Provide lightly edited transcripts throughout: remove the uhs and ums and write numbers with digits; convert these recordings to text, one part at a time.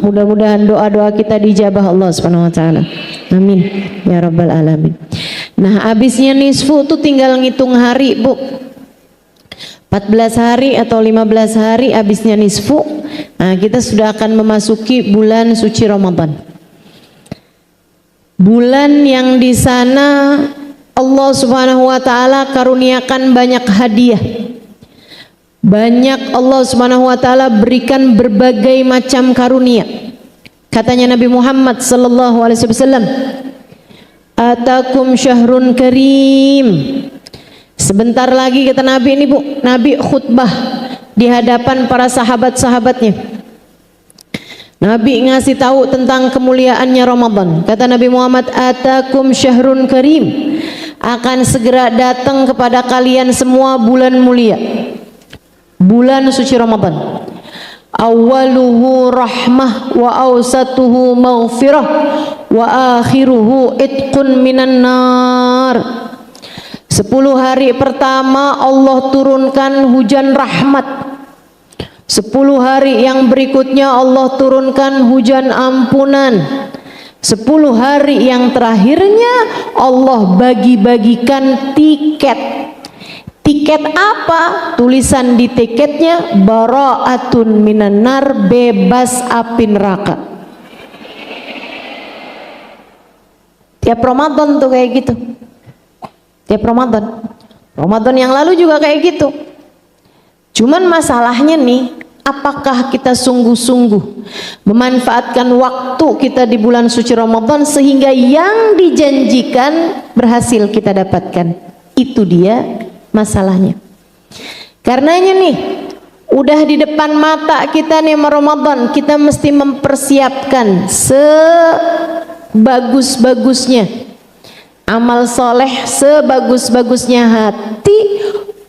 Mudah-mudahan doa-doa kita dijabah Allah Subhanahu wa taala. Amin ya rabbal alamin. Nah, habisnya nisfu tuh tinggal ngitung hari, Bu. 14 hari atau 15 hari habisnya nisfu. Nah, kita sudah akan memasuki bulan suci Ramadan. Bulan yang di sana Allah Subhanahu wa taala karuniakan banyak hadiah. Banyak Allah Subhanahu wa taala berikan berbagai macam karunia. Katanya Nabi Muhammad sallallahu alaihi wasallam, "Atakum syahrun karim." Sebentar lagi kata Nabi ini, Bu, Nabi khutbah di hadapan para sahabat-sahabatnya. Nabi ngasih tahu tentang kemuliaannya Ramadan. Kata Nabi Muhammad, "Atakum syahrun karim." Akan segera datang kepada kalian semua bulan mulia. Bulan suci Ramadan. Awaluhu rahmah wa awsatuhu maghfirah wa akhiruhu itqun minan nar. 10 hari pertama Allah turunkan hujan rahmat. 10 hari yang berikutnya Allah turunkan hujan ampunan. 10 hari yang terakhirnya Allah bagi-bagikan tiket. Tiket apa? Tulisan di tiketnya bara'atun minan nar, bebas api neraka. Tiap Ramadan tuh kayak gitu. Tiap Ramadan. Ramadan yang lalu juga kayak gitu. Cuman masalahnya nih, apakah kita sungguh-sungguh memanfaatkan waktu kita di bulan suci Ramadan sehingga yang dijanjikan berhasil kita dapatkan? Itu dia masalahnya. Karenanya nih, udah di depan mata kita nih Ramadan, kita mesti mempersiapkan sebagus-bagusnya amal soleh, sebagus-bagusnya hati,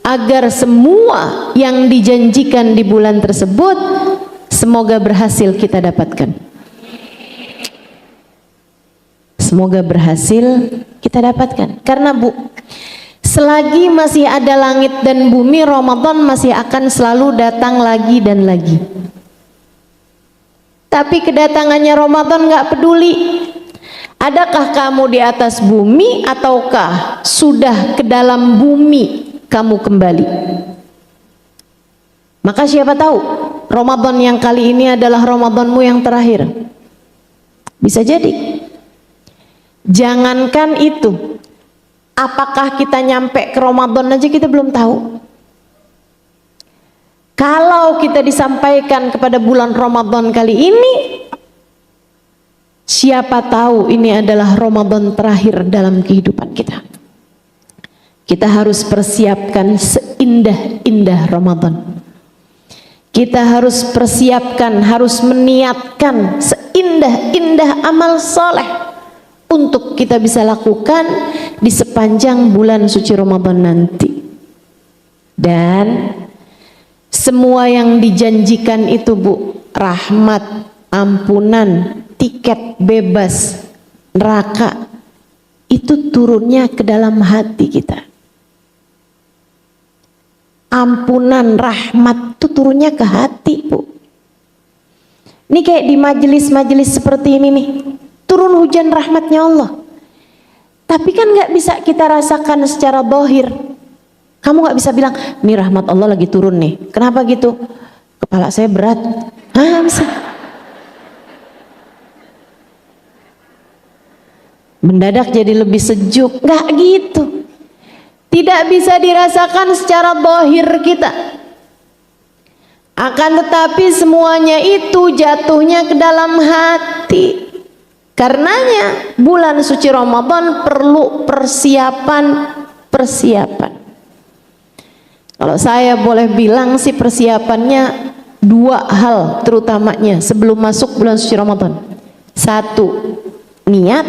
agar semua yang dijanjikan di bulan tersebut semoga berhasil kita dapatkan. Semoga berhasil kita dapatkan. Karena Bu, selagi masih ada langit dan bumi, Ramadan masih akan selalu datang lagi dan lagi. Tapi kedatangannya Ramadan nggak peduli. Adakah kamu di atas bumi ataukah sudah ke dalam bumi kamu kembali? Maka siapa tahu Ramadan yang kali ini adalah Ramadanmu yang terakhir. Bisa jadi. Jangankan itu, apakah kita nyampe ke Ramadan aja kita belum tahu. Kalau kita disampaikan kepada bulan Ramadan kali ini, siapa tahu ini adalah Ramadan terakhir dalam kehidupan kita. Kita harus persiapkan seindah-indah Ramadan. Kita harus persiapkan, harus meniatkan seindah-indah amal soleh untuk kita bisa lakukan di sepanjang bulan suci Ramadan nanti. Dan semua yang dijanjikan itu, Bu, rahmat, ampunan, tiket bebas neraka, itu turunnya ke dalam hati kita. Ampunan, rahmat itu turunnya ke hati, Bu. Ini kayak di majelis-majelis seperti ini nih, turun hujan rahmatnya Allah. Tapi kan nggak bisa kita rasakan secara zahir. Kamu nggak bisa bilang, nih rahmat Allah lagi turun nih. Kenapa gitu? Kepala saya berat. Ah, bisa. Mendadak jadi lebih sejuk. Nggak gitu. Tidak bisa dirasakan secara zahir kita. Akan tetapi semuanya itu jatuhnya ke dalam hati. Karenanya bulan suci Ramadan perlu persiapan. Kalau saya boleh bilang sih persiapannya 2 hal terutamanya sebelum masuk bulan suci Ramadan. 1, niat.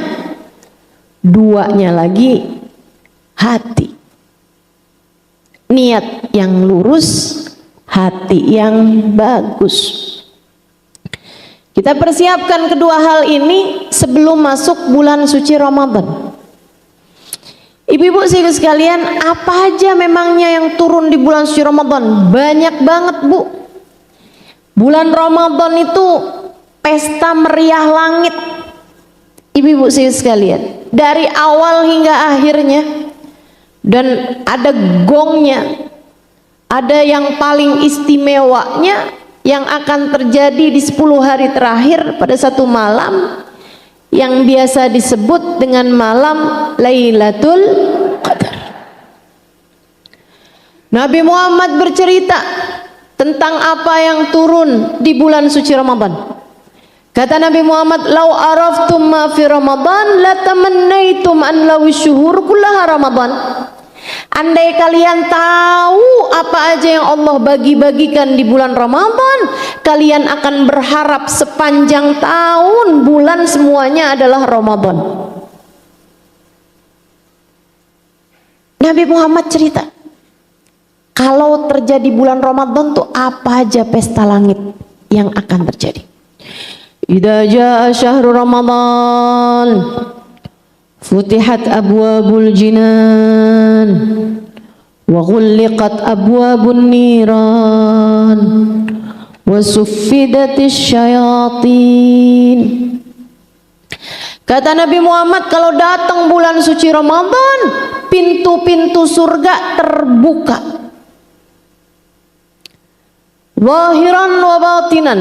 2-nya lagi, hati. Niat yang lurus, hati yang bagus. Kita persiapkan kedua hal ini sebelum masuk bulan suci Ramadan. Ibu-ibu sekalian, apa aja memangnya yang turun di bulan suci Ramadan? Banyak banget, Bu. Bulan Ramadan itu pesta meriah langit. Ibu-ibu sekalian, dari awal hingga akhirnya, dan ada gongnya, ada yang paling istimewanya yang akan terjadi di 10 hari terakhir pada satu malam yang biasa disebut dengan malam Lailatul Qadar. Nabi Muhammad bercerita tentang apa yang turun di bulan suci Ramadan. Kata Nabi Muhammad, "Lau araftum ma fi Ramadan la tamannaitum an law syuhur kullaha Ramadan." Andai kalian tahu apa aja yang Allah bagi-bagikan di bulan Ramadan, kalian akan berharap sepanjang tahun bulan semuanya adalah Ramadan. Nabi Muhammad cerita, kalau terjadi bulan Ramadan tuh apa aja pesta langit yang akan terjadi. Idza jaa syahrul Ramadan futihat abwabul jinan wa ghulliqat abwabun niran wa suffidatis syayatin. Kata Nabi Muhammad, kalau datang bulan suci Ramadan, pintu-pintu surga terbuka, zahiran wa batinan,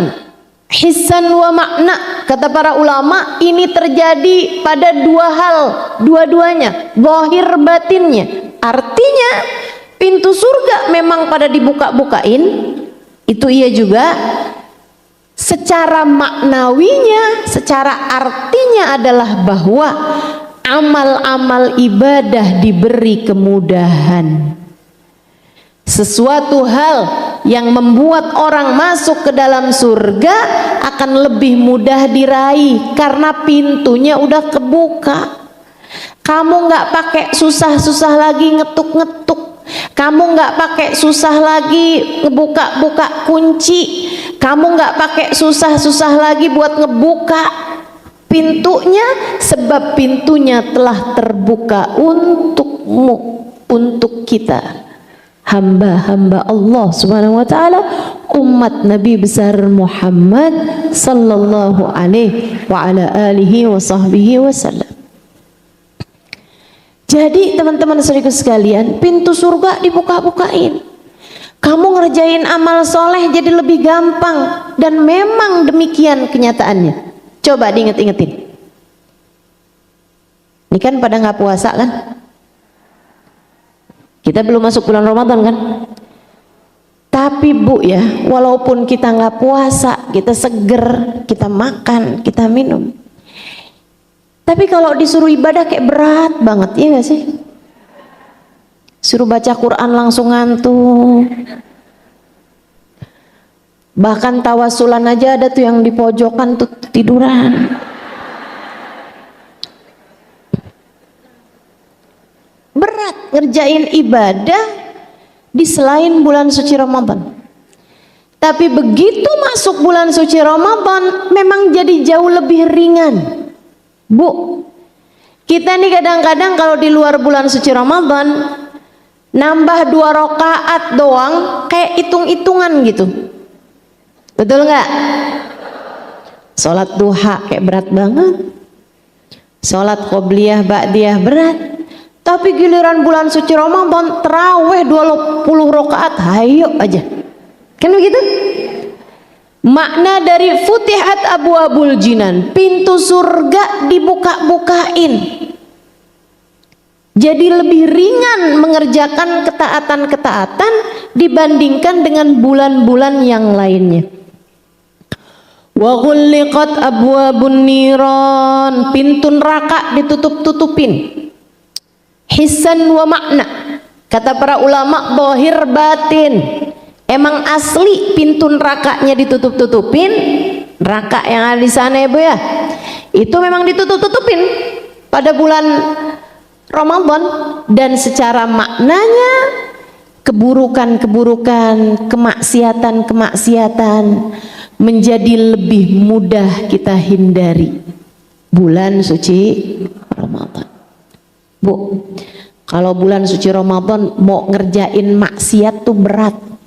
hissan wa makna. Kata para ulama, ini terjadi pada dua hal, dua-duanya, zahir batinnya. Artinya pintu surga memang pada dibuka-bukain, itu iya juga. Secara maknawinya, secara artinya adalah bahwa amal-amal ibadah diberi kemudahan. Sesuatu hal yang membuat orang masuk ke dalam surga akan lebih mudah diraih karena pintunya udah kebuka. Kamu nggak pakai susah-susah lagi ngetuk-ngetuk, kamu nggak pakai susah lagi ngebuka-buka kunci, kamu nggak pakai susah-susah lagi buat ngebuka pintunya, sebab pintunya telah terbuka untukmu, untuk kita, hamba-hamba Allah Subhanahu wa taala, umat Nabi besar Muhammad sallallahu alaihi wa ala alihi wa sahbihi wasallam. Jadi teman-teman saudaraku sekalian, pintu surga dibuka-bukain. Kamu ngerjain amal soleh jadi lebih gampang, dan memang demikian kenyataannya. Coba diinget-ingetin. Ini kan pada nggak puasa kan? Kita belum masuk bulan Ramadan kan? Tapi Bu ya, walaupun kita nggak puasa, kita seger, kita makan, kita minum. Tapi kalau disuruh ibadah kayak berat banget, iya gak sih? Suruh baca Quran langsung ngantuk. Bahkan tawasulan aja ada tuh yang di pojokan tuh tiduran. Berat ngerjain ibadah di selain bulan suci Ramadan. Tapi begitu masuk bulan suci Ramadan memang jadi jauh lebih ringan. Bu, kita nih kadang-kadang kalau di luar bulan suci Ramadan nambah 2 rakaat doang kayak hitung-hitungan gitu. Betul nggak? Sholat duha kayak berat banget, sholat qobliyah ba'diyah berat. Tapi giliran bulan suci Ramadan terawih 20 rakaat, hayo aja. Kan begitu? Makna dari futihat abwabul jinan, pintu surga dibuka-bukain. Jadi lebih ringan mengerjakan ketaatan-ketaatan dibandingkan dengan bulan-bulan yang lainnya. Wa ghulliqat abwabun niran, pintu neraka ditutup-tutupin. Hissan wa makna. Kata para ulama, zahir batin. Emang asli pintu nerakanya ditutup-tutupin, neraka yang ada di sana ya Bu ya, itu memang ditutup-tutupin pada bulan Ramadan. Dan secara maknanya keburukan-keburukan, kemaksiatan-kemaksiatan menjadi lebih mudah kita hindari bulan suci Ramadan. Bu, kalau bulan suci Ramadan mau ngerjain maksiat tuh berat.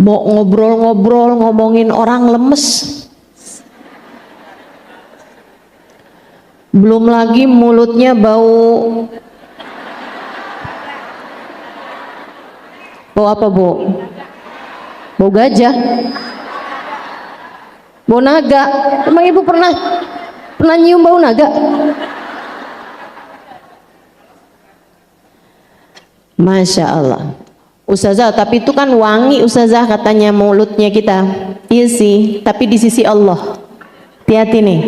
Mau ngobrol-ngobrol ngomongin orang lemes. Belum lagi mulutnya bau apa, Bu? Bau gajah, bau naga. Emang Ibu pernah nyium bau naga? Masya Allah. Ustazah, tapi itu kan wangi Ustazah katanya mulutnya kita. Iya sih, tapi di sisi Allah. Hati-hati nih.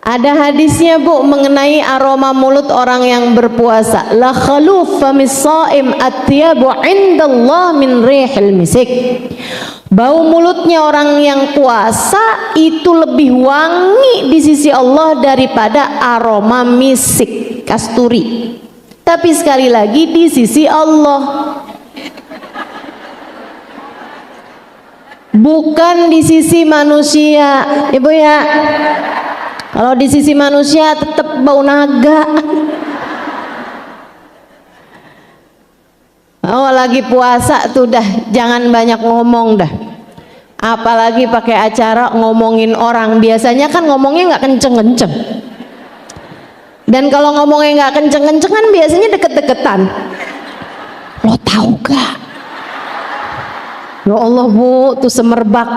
Ada hadisnya, Bu, mengenai aroma mulut orang yang berpuasa. La khaluf famis shaim atyabu indallah min rihil misik. Bau mulutnya orang yang puasa itu lebih wangi di sisi Allah daripada aroma misik, kasturi. Tapi sekali lagi di sisi Allah, bukan di sisi manusia, Ibu ya. Kalau di sisi manusia tetap bau naga. Oh, lagi puasa tuh dah jangan banyak ngomong dah. Apalagi pakai acara ngomongin orang. Biasanya kan ngomongnya nggak kenceng-kenceng. Dan kalau ngomongnya nggak kenceng-kenceng kan biasanya deket-deketan. Lo tahu gak? Ya Allah, Bu, tuh semerbak.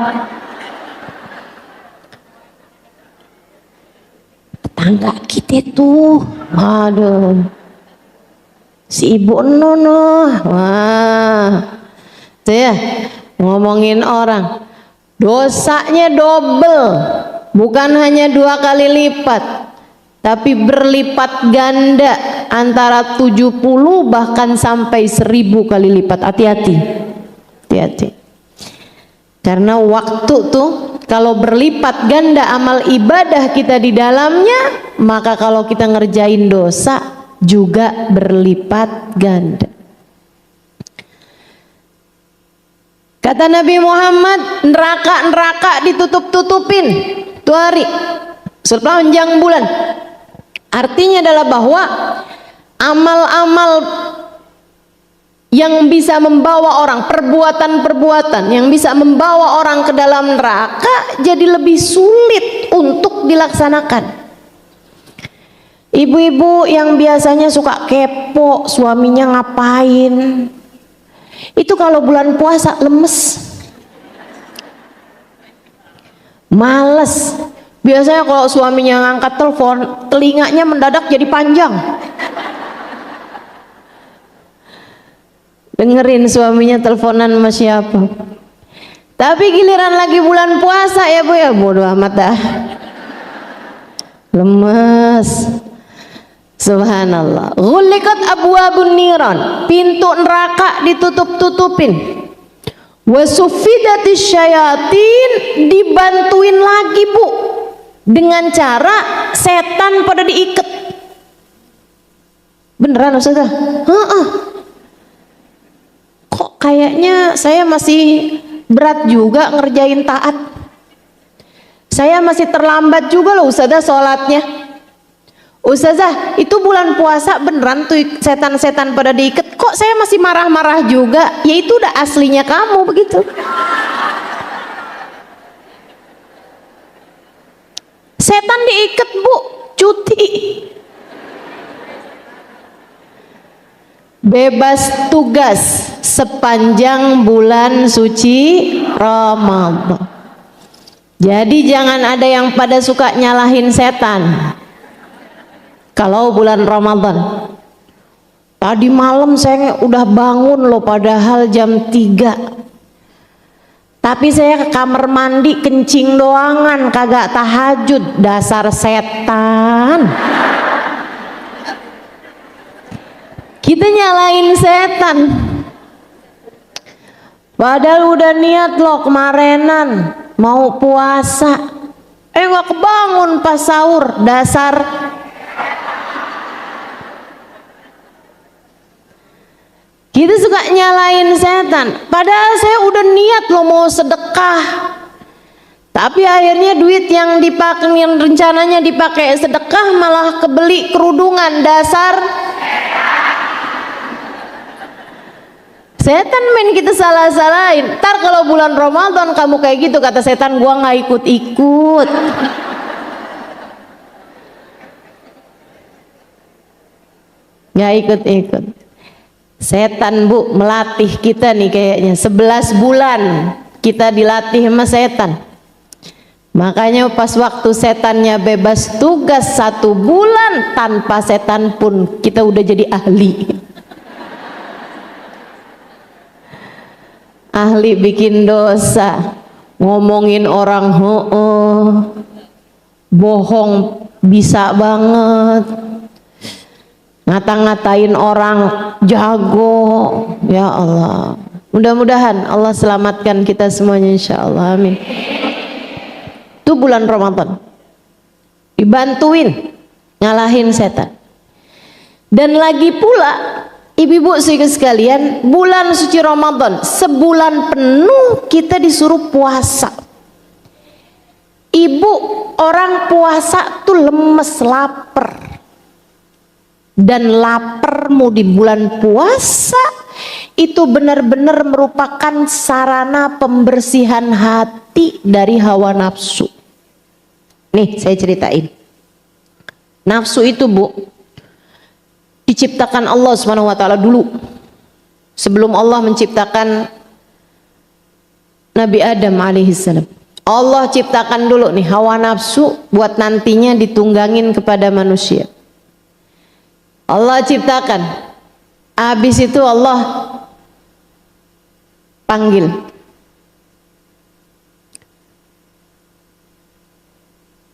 Tetangga kita tuh, waduh, si Ibu Nono, wah, tuh ya, ngomongin orang, dosanya double, bukan hanya 2 kali lipat, tapi berlipat ganda, antara 70 bahkan sampai 1000 kali lipat. Hati-hati, hati-hati. Karena waktu tuh kalau berlipat ganda amal ibadah kita di dalamnya, maka kalau kita ngerjain dosa juga berlipat ganda. Kata Nabi Muhammad, neraka ditutup-tutupin tuh hari sepanjang bulan. Artinya adalah bahwa amal-amal yang bisa membawa orang, perbuatan-perbuatan yang bisa membawa orang ke dalam neraka jadi lebih sulit untuk dilaksanakan. Ibu-ibu yang biasanya suka kepo suaminya ngapain, itu kalau bulan puasa lemes, males. Biasanya kalau suaminya ngangkat telepon, telinganya mendadak jadi panjang, dengerin suaminya teleponan sama siapa. Tapi giliran lagi bulan puasa ya Bu ya, bodoh amat dah, lemes. Subhanallah. Ghuliqat abwabun niran, pintu neraka ditutup-tutupin. Wasufidatis syayatin, dibantuin lagi Bu, dengan cara setan pada diikat. Beneran Ustazah? Kok kayaknya saya masih berat juga ngerjain taat, saya masih terlambat juga loh Ustazah sholatnya. Ustazah, itu bulan puasa beneran tuh setan-setan pada diikat, kok saya masih marah-marah juga? Ya itu udah aslinya kamu begitu. Setan diikat Bu, cuti, bebas tugas sepanjang bulan suci Ramadan. Jadi jangan ada yang pada suka nyalahin setan kalau bulan Ramadan. Tadi malam saya udah bangun loh, padahal jam 3, tapi saya ke kamar mandi kencing doangan, kagak tahajud. Dasar setan. Kita nyalain setan, padahal udah niat loh kemarinan mau puasa, nggak kebangun pas sahur. Dasar kita suka nyalain setan, padahal saya udah niat loh mau sedekah, tapi akhirnya duit yang dipakai, yang rencananya dipakai sedekah malah kebeli kerudungan. Dasar Setan main kita salah-salahin. Ntar kalau bulan Ramadan kamu kayak gitu, kata setan, gua nggak ikut-ikut. Nggak ikut-ikut. Setan Bu melatih kita nih kayaknya 11 bulan kita dilatih sama setan. Makanya pas waktu setannya bebas tugas 1 bulan, tanpa setan pun kita udah jadi ahli. Ahli bikin dosa, ngomongin orang bohong bisa banget, ngata-ngatain orang jago. Ya Allah, mudah-mudahan Allah selamatkan kita semuanya insya Allah, amin. Itu bulan Ramadan dibantuin ngalahin setan. Dan lagi pula ibu-ibu sekalian, bulan suci Ramadan sebulan penuh kita disuruh puasa. Ibu, orang puasa tuh lemes, lapar. Dan laparmu di bulan puasa itu benar-benar merupakan sarana pembersihan hati dari hawa nafsu. Nih saya ceritain. Nafsu itu Bu diciptakan Allah Subhanahu wa taala dulu. Sebelum Allah menciptakan Nabi Adam alaihissalam. Allah ciptakan dulu nih hawa nafsu buat nantinya ditunggangin kepada manusia. Allah ciptakan. Habis itu Allah panggil.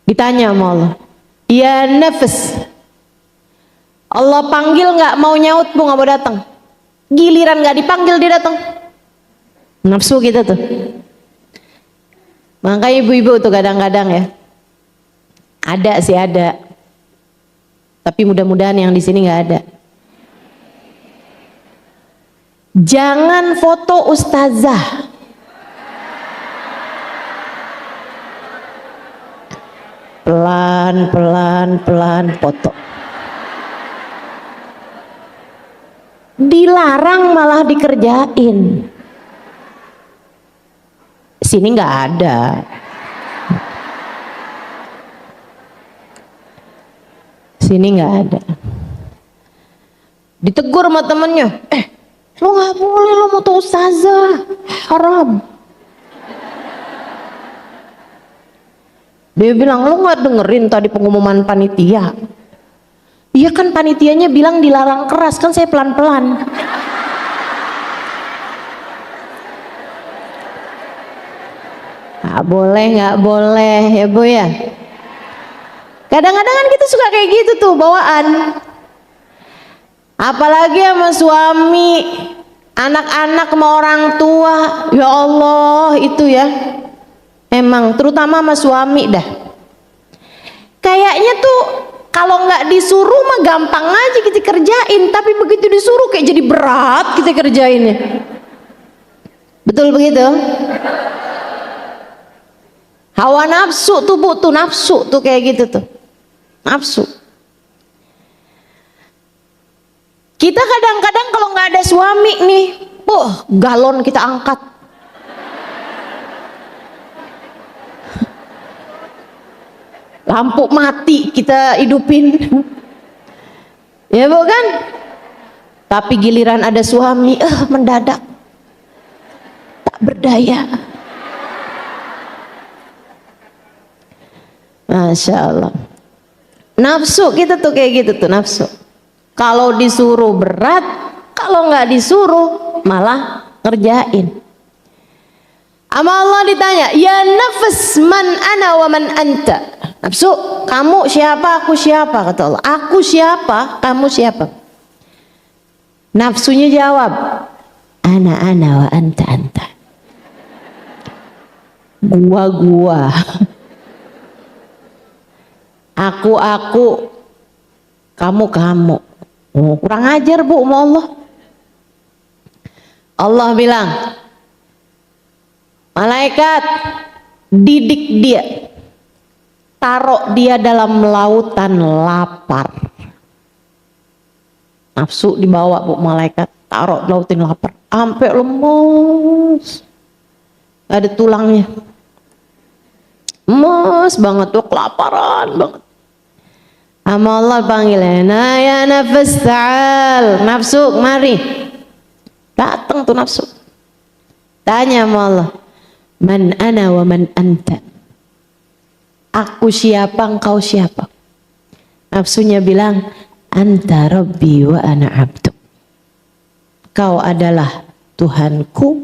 Ditanya sama Allah, ya nafas, Allah panggil nggak mau nyaut Bu, nggak mau datang. Giliran nggak dipanggil dia datang. Nafsu kita tuh. Makanya ibu-ibu tuh kadang-kadang ya, ada sih ada, tapi mudah-mudahan yang di sini nggak ada. Jangan foto ustazah. Pelan foto. Dilarang malah dikerjain. Sini nggak ada. Sini nggak ada. Ditegur sama temennya, lo nggak boleh, lo mau tuh ustazah, haram. Dia bilang, lo nggak dengerin tadi pengumuman panitia? Iya kan panitianya bilang dilarang keras, kan saya pelan-pelan. Nggak boleh ya Bu ya. Kadang-kadang kan kita suka kayak gitu tuh bawaan. Apalagi sama suami, anak-anak sama orang tua. Ya Allah itu ya. Emang terutama sama suami dah. Kayaknya tuh kalau nggak disuruh mah gampang aja kita kerjain, tapi begitu disuruh kayak jadi berat kita kerjainnya. Betul begitu? Hawa nafsu tuh Bu, tuh nafsu tuh kayak gitu tuh. Nafsu. Kita kadang-kadang kalau nggak ada suami nih, galon kita angkat. Lampu mati kita hidupin. Ya Bu kan? Tapi giliran ada suami, mendadak tak berdaya. Masya Allah. Nafsu kita tuh kayak gitu tuh, nafsu. Kalau disuruh berat, kalau nggak disuruh malah ngerjain. Ama Allah ditanya, ya nafas man ana wa man anta. Nafsu, kamu siapa, aku siapa? Kata Allah, aku siapa, kamu siapa? Nafsunya jawab, ana wa anta. Gua. Aku, kamu. Oh, kurang ajar Bu sama Allah. Allah bilang, malaikat didik dia, taruh dia dalam lautan lapar. Nafsu dibawa bu malaikat, taruh lautin lapar, sampai lemes, gak ada tulangnya, lemes banget tuh, kelaparan banget. Sama Allah panggil, nah ya nafas ta'al, nafsu mari. Datang tuh nafsu, tanya sama Allah, man ana wa man anta, aku siapa, engkau siapa? Nafsunya bilang, anta rabbi wa ana abdu, kau adalah Tuhanku,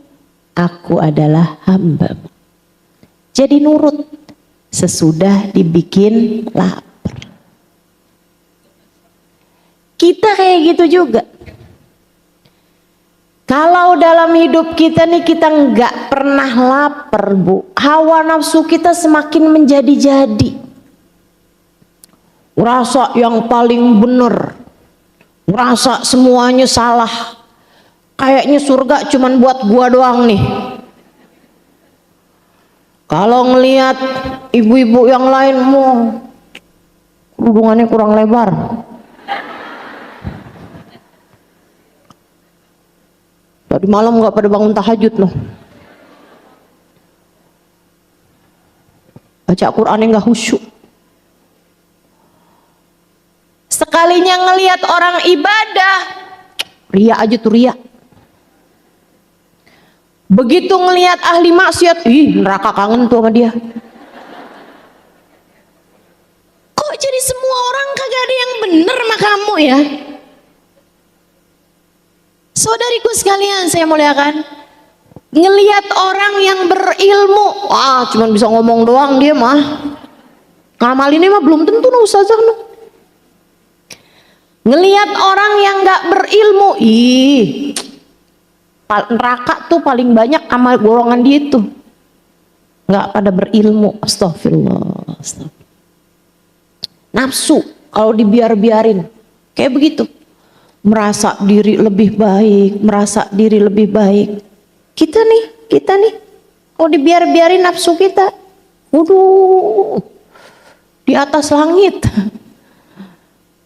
aku adalah hambamu. Jadi nurut sesudah dibikin lapar. Kita kayak gitu juga. Kalau dalam hidup kita nih kita nggak pernah lapar bu, hawa nafsu kita semakin menjadi-jadi. Rasa yang paling benar, rasa semuanya salah. Kayaknya surga cuman buat gua doang nih. Kalau ngelihat ibu-ibu yang lain mau kerudungannya kurang lebar, tadi malam nggak pada bangun tahajud loh, baca Qurannya nggak khusyuk. Sekalinya ngelihat orang ibadah, ria aja tuh ria. Begitu ngelihat ahli maksiat, ih neraka kangen tuh sama dia. Kok jadi semua orang kagak ada yang bener sama kamu ya? Saudariku sekalian saya muliakan, ngelihat orang yang berilmu, wah cuman bisa ngomong doang dia mah, ngamalinnya mah belum tentu no ustazah no. Ngelihat orang yang nggak berilmu, ih neraka tuh paling banyak amal golongan dia tuh nggak pada berilmu. Astagfirullah, astagfirullah. Nafsu kalau dibiar-biarin kayak begitu, merasa diri lebih baik, merasa diri lebih baik. Kita nih kalau dibiar-biarin nafsu kita, waduh, di atas langit,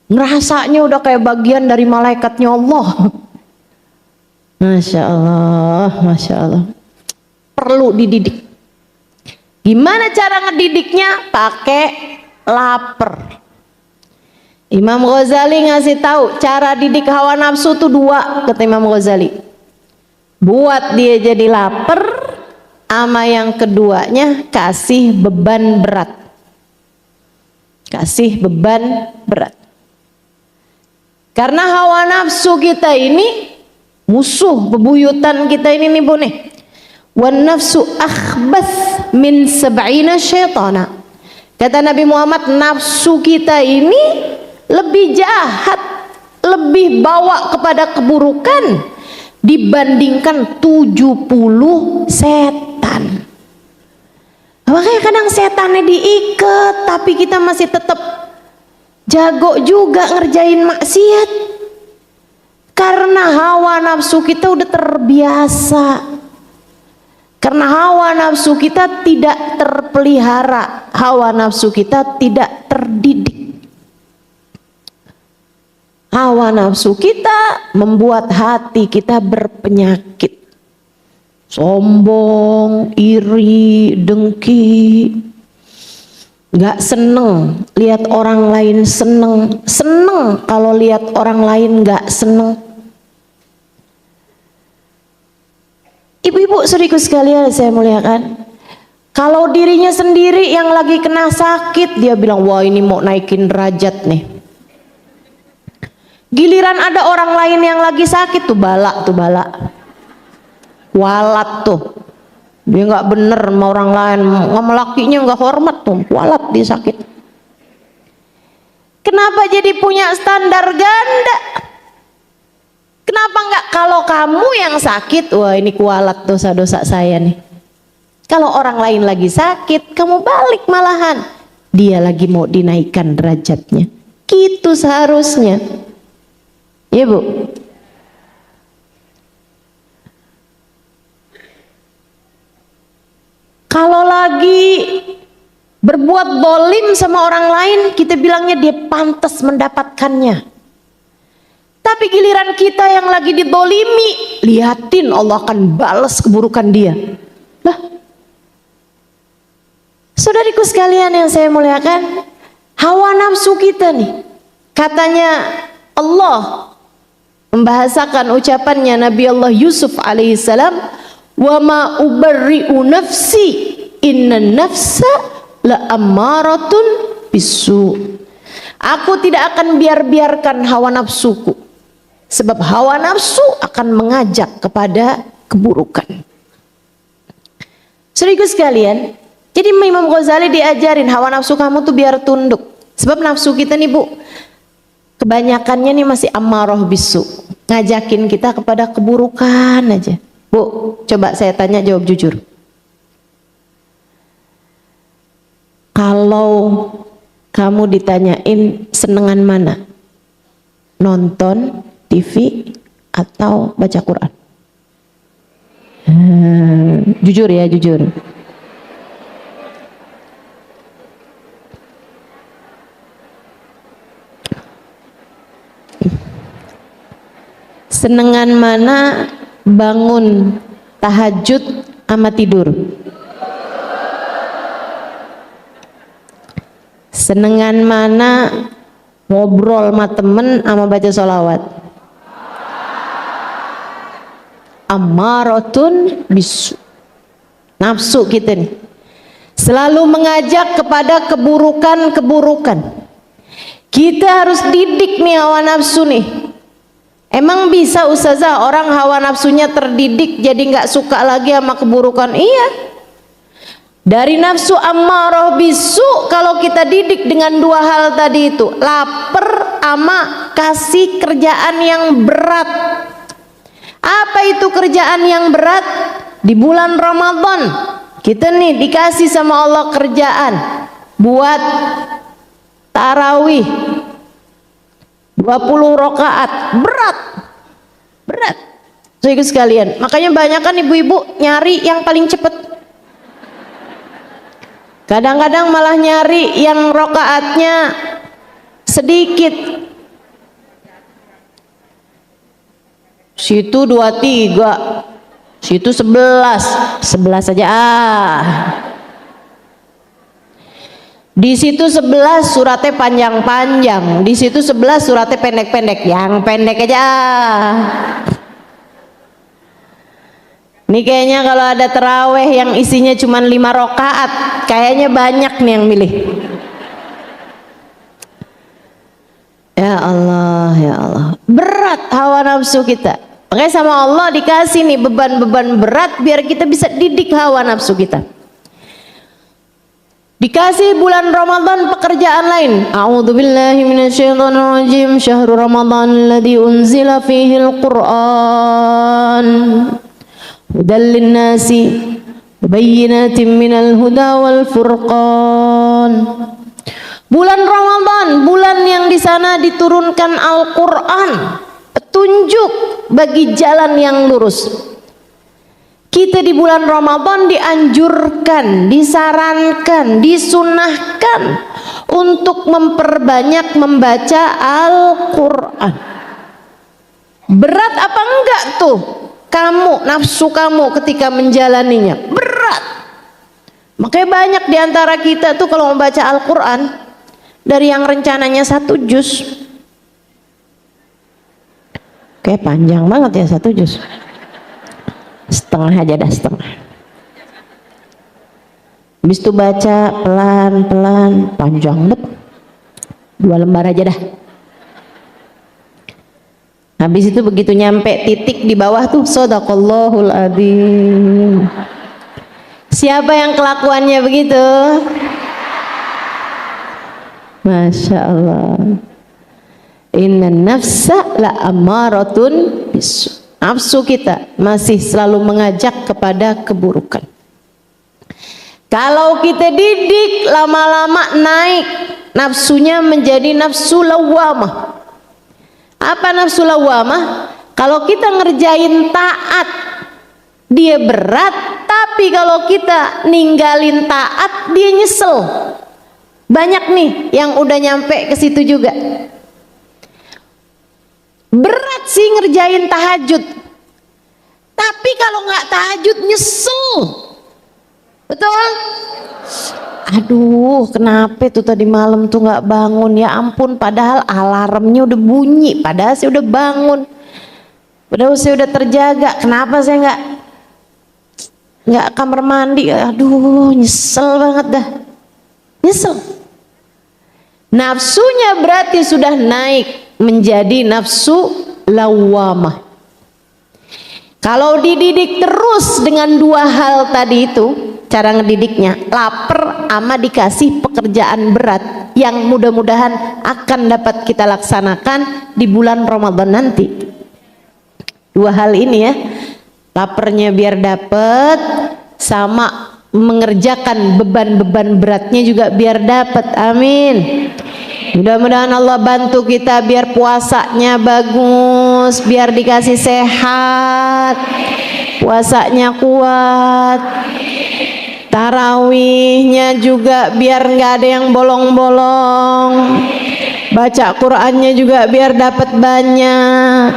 ngerasanya udah kayak bagian dari malaikatnya Allah. Masya Allah, Masya Allah. Perlu dididik. Gimana cara ngedidiknya? Pakai lapar. Imam Ghazali ngasih tahu cara didik hawa nafsu tuh dua, kata Imam Ghazali. Buat dia jadi lapar, ama yang keduanya kasih beban berat. Kasih beban berat. Karena hawa nafsu kita ini musuh bebuyutan kita ini nih bu nih. Wan nafsu akhbath min sab'ina syaitana. Kata Nabi Muhammad, nafsu kita ini lebih jahat, lebih bawa kepada keburukan dibandingkan 70 setan. Makanya kadang setannya diikat tapi kita masih tetap jago juga ngerjain maksiat. Karena hawa nafsu kita udah terbiasa. Karena hawa nafsu kita tidak terpelihara, hawa nafsu kita tidak terdidik. Hawa nafsu kita membuat hati kita berpenyakit. Sombong, iri, dengki. Gak seneng lihat orang lain seneng, seneng kalau lihat orang lain gak seneng. Ibu-ibu saudariku sekalian saya muliakan, kalau dirinya sendiri yang lagi kena sakit dia bilang wah ini mau naikin derajat nih. Giliran ada orang lain yang lagi sakit tuh bala walat tuh, dia nggak bener sama orang lain, sama lakinya nggak hormat tuh, walat dia sakit. Kenapa jadi punya standar ganda? Kenapa nggak kalau kamu yang sakit, wah ini kualat dosa-dosa saya nih. Kalau orang lain lagi sakit, kamu balik malahan, dia lagi mau dinaikkan derajatnya. Gitu seharusnya. Ya bu. Kalau lagi berbuat dolim sama orang lain, kita bilangnya dia pantas mendapatkannya. Tapi giliran kita yang lagi didolimi, lihatin Allah akan balas keburukan dia. Lah, saudariku sekalian yang saya muliakan, hawa nafsu kita nih, katanya Allah membahasakan ucapannya Nabi Allah Yusuf alaihissalam, wa ma ubarri'u nafsi inna nafsa la ammaratun bisu. Aku tidak akan biarkan hawa nafsuku, sebab hawa nafsu akan mengajak kepada keburukan. Saudaraku sekalian, jadi Imam Ghazali diajarin hawa nafsu kamu tuh biar tunduk. Sebab nafsu kita nih Bu, kebanyakannya nih masih ammarah bisu, ngajakin kita kepada keburukan aja. Bu, coba saya tanya, jawab jujur. Kalau kamu ditanyain senengan mana? Nonton TV atau baca Quran? Jujur ya, jujur. Senengan mana bangun tahajud sama tidur? Senengan mana ngobrol sama temen sama baca sholawat? Ammaratun bisu. Nafsu kita nih selalu mengajak kepada keburukan-keburukan. Kita harus didik nih hawa nafsu nih. Emang bisa ustazah orang hawa nafsunya terdidik jadi nggak suka lagi sama keburukan? Iya. Dari nafsu ammarah bisu, kalau kita didik dengan dua hal tadi itu, lapar sama kasih kerjaan yang berat. Apa itu kerjaan yang berat? Di bulan Ramadan kita nih dikasih sama Allah kerjaan buat tarawih 20 rakaat. Berat. Saudara sekalian, makanya banyak kan ibu-ibu nyari yang paling cepat. Kadang-kadang malah nyari yang rakaatnya sedikit. Situ 23, situ 11 aja Di situ 11 suratnya panjang-panjang, di situ 11 suratnya pendek-pendek, yang pendek aja Ini kayaknya kalau ada terawih yang isinya cuma 5 rakaat, kayaknya banyak nih yang milih. Ya Allah, ya Allah. Berat hawa nafsu kita. Makanya sama Allah dikasih nih beban-beban berat biar kita bisa didik hawa nafsu kita. Dikasih bulan Ramadan pekerjaan lain. A'udzubillahi minasyaitonirrajim. Syahrul Ramadan alladzi unzila fihil Qur'an. Hudal linnasi bayyinatin minal huda wal furqan. Bulan Ramadan, bulan yang di sana diturunkan Al-Qur'an, petunjuk bagi jalan yang lurus. Kita di bulan Ramadan dianjurkan, disarankan, disunahkan untuk memperbanyak membaca Al-Qur'an. Berat apa enggak tuh kamu, nafsu kamu ketika menjalaninya? Berat. Makanya banyak diantara kita tuh kalau membaca Al-Quran, dari yang rencananya 1 juz, kayak panjang banget ya 1 juz, setengah aja dah, setengah. Habis itu baca pelan-pelan, panjang banget, 2 lembar aja dah. Habis itu begitu nyampe titik di bawah tuh, Shadaqallahul adzim. Siapa yang kelakuannya begitu? Masya Allah. Inna nafsa la ammaratun bisu. Nafsu kita masih selalu mengajak kepada keburukan. Kalau kita didik, lama-lama naik nafsunya menjadi nafsu lawamah. Apa nafsu lawamah? Kalau kita ngerjain taat dia berat, tapi kalau kita ninggalin taat dia nyesel. Banyak nih yang udah nyampe ke situ juga. Berat sih ngerjain tahajud, tapi kalau nggak tahajud nyesel, betul? Aduh, kenapa tuh tadi malam tuh nggak bangun, ya ampun, padahal alarmnya udah bunyi, padahal saya udah bangun, padahal saya udah terjaga, kenapa saya nggak kamar mandi? Aduh, nyesel banget dah, nyesel. Nafsunya berarti sudah naik menjadi nafsu lawamah. Kalau dididik terus dengan dua hal tadi itu, cara ngedidiknya lapar sama dikasih pekerjaan berat yang mudah-mudahan akan dapat kita laksanakan di bulan Ramadan nanti. Dua hal ini ya, laparnya biar dapat, sama mengerjakan beban-beban beratnya juga biar dapat. Amin. Mudah-mudahan Allah bantu kita biar puasanya bagus, biar dikasih sehat, puasanya kuat, tarawihnya juga biar nggak ada yang bolong-bolong, baca Qur'annya juga biar dapat banyak.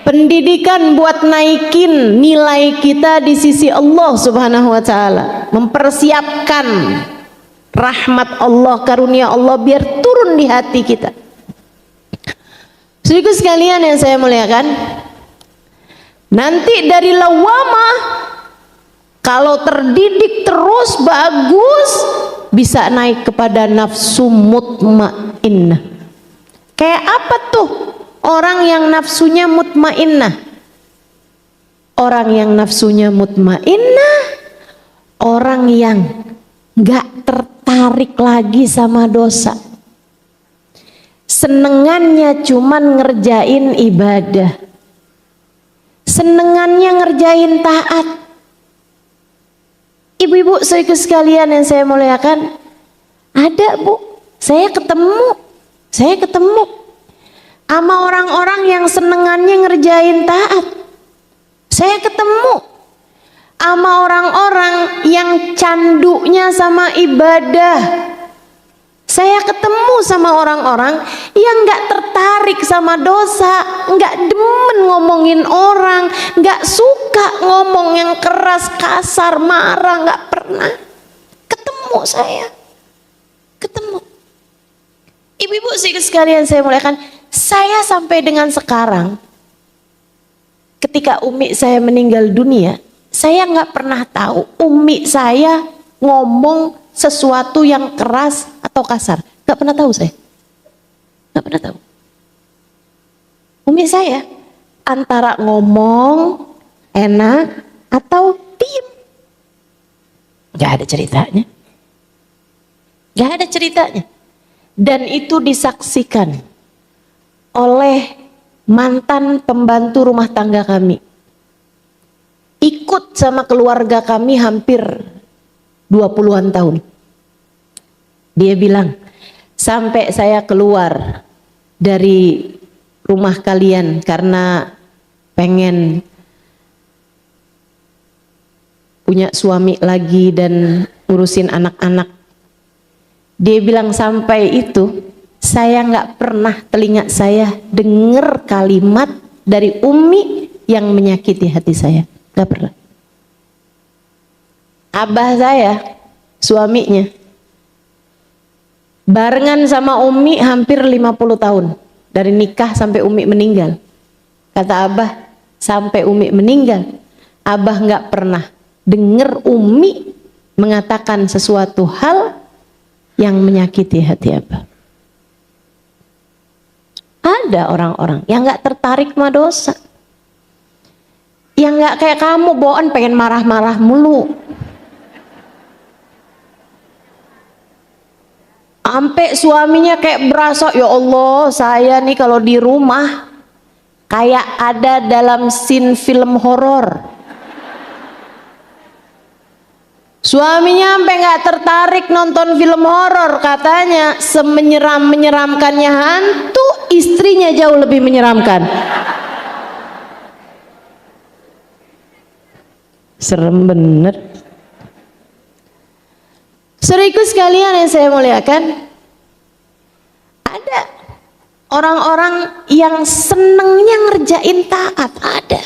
Pendidikan buat naikin nilai kita di sisi Allah Subhanahu wa Ta'ala, mempersiapkan rahmat Allah, karunia Allah biar turun di hati kita. Saudaraku sekalian yang saya muliakan, nanti dari lawamah kalau terdidik terus bagus bisa naik kepada nafsu mutmainnah. Kayak apa tuh orang yang nafsunya mutmainnah? Orang yang nafsunya mutmainnah, orang yang nggak tertarik lagi sama dosa, senengannya cuman ngerjain ibadah, senengannya ngerjain taat. Ibu-ibu saudaraku sekalian yang saya muliakan, ada bu, saya ketemu sama orang-orang yang senengannya ngerjain taat. Saya ketemu sama orang-orang yang candunya sama ibadah. Saya ketemu sama orang-orang yang nggak tertarik sama dosa, nggak demen ngomongin orang, nggak suka ngomong yang keras, kasar, marah, nggak pernah. Ketemu saya, ketemu. Ibu-ibu sekalian saya muliakan, saya sampai dengan sekarang, ketika umi saya meninggal dunia, saya nggak pernah tahu umi saya ngomong sesuatu yang keras atau kasar. Nggak pernah tahu saya. Nggak pernah tahu. Umi saya antara ngomong enak atau diem. Nggak ada ceritanya. Nggak ada ceritanya. Dan itu disaksikan oleh mantan pembantu rumah tangga kami. Ikut sama keluarga kami hampir 20-an tahun. Dia bilang, sampai saya keluar dari rumah kalian karena pengen punya suami lagi dan ngurusin anak-anak. Dia bilang sampai itu, saya nggak pernah telinga saya dengar kalimat dari umi yang menyakiti hati saya. Gak pernah. Abah saya, suaminya, barengan sama umi hampir 50 tahun. Dari nikah sampai umi meninggal. Kata Abah, sampai umi meninggal, Abah gak pernah dengar umi mengatakan sesuatu hal yang menyakiti hati Abah. Ada orang-orang yang gak tertarik sama dosa, yang nggak kayak kamu bawaan pengen marah-marah mulu, sampai suaminya kayak berasa, ya Allah saya nih kalau di rumah kayak ada dalam scene film horor. Suaminya sampai nggak tertarik nonton film horor, katanya semenyeram-menyeramkannya hantu, istrinya jauh lebih menyeramkan. Serem bener. Saudaraku sekalian yang saya muliakan, ada orang-orang yang senengnya ngerjain taat, ada.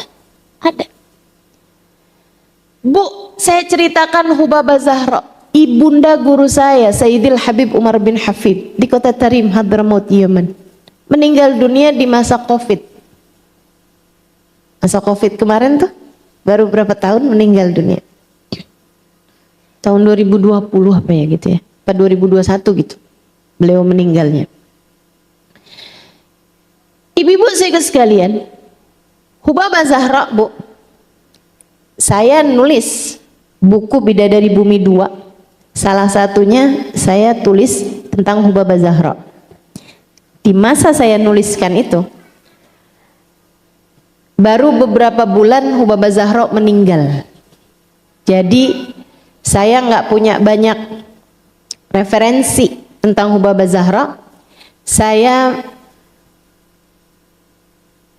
Bu, saya ceritakan Hubabah Zahra, ibunda guru saya Sayyidil Habib Umar bin Hafid di kota Tarim, Hadramaut, Yaman, meninggal dunia di masa Covid. Masa Covid kemarin tuh, baru berapa tahun meninggal dunia. Tahun 2020 apa ya gitu ya, apa 2021 gitu, beliau meninggalnya. Ibu-ibu saya sekalian, Hubabah Zahra, Bu, saya nulis buku Bidadari Bumi 2. Salah satunya saya tulis tentang Hubabah Zahra. Di masa saya nuliskan itu, baru beberapa bulan Hubabah Zahra meninggal. Jadi saya nggak punya banyak referensi tentang Hubabah Zahra. Saya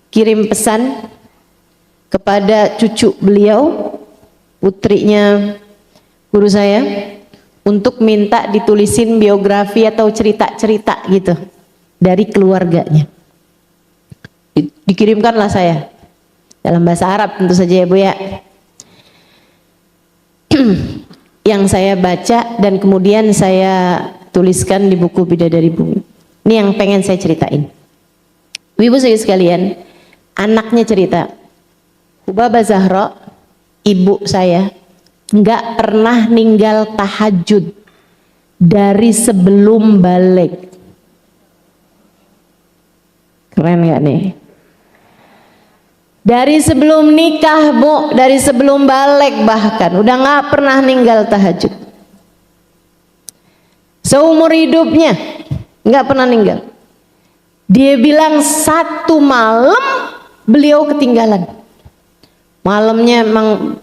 kirim pesan kepada cucu beliau, putrinya guru saya, untuk minta ditulisin biografi atau cerita-cerita gitu dari keluarganya. Dikirimkanlah saya dalam bahasa Arab tentu saja ya Bu ya. Yang saya baca dan kemudian saya tuliskan di buku Bidadari Bumi. Ini yang pengen saya ceritain. Ibu saya sekalian, anaknya cerita, Hubabah Zahra, ibu saya, nggak pernah ninggal tahajud dari sebelum balik. Keren nggak nih? Dari sebelum nikah, Bu, dari sebelum balik bahkan udah nggak pernah ninggal tahajud. Seumur hidupnya nggak pernah ninggal. Dia bilang satu malam beliau ketinggalan. Malamnya emang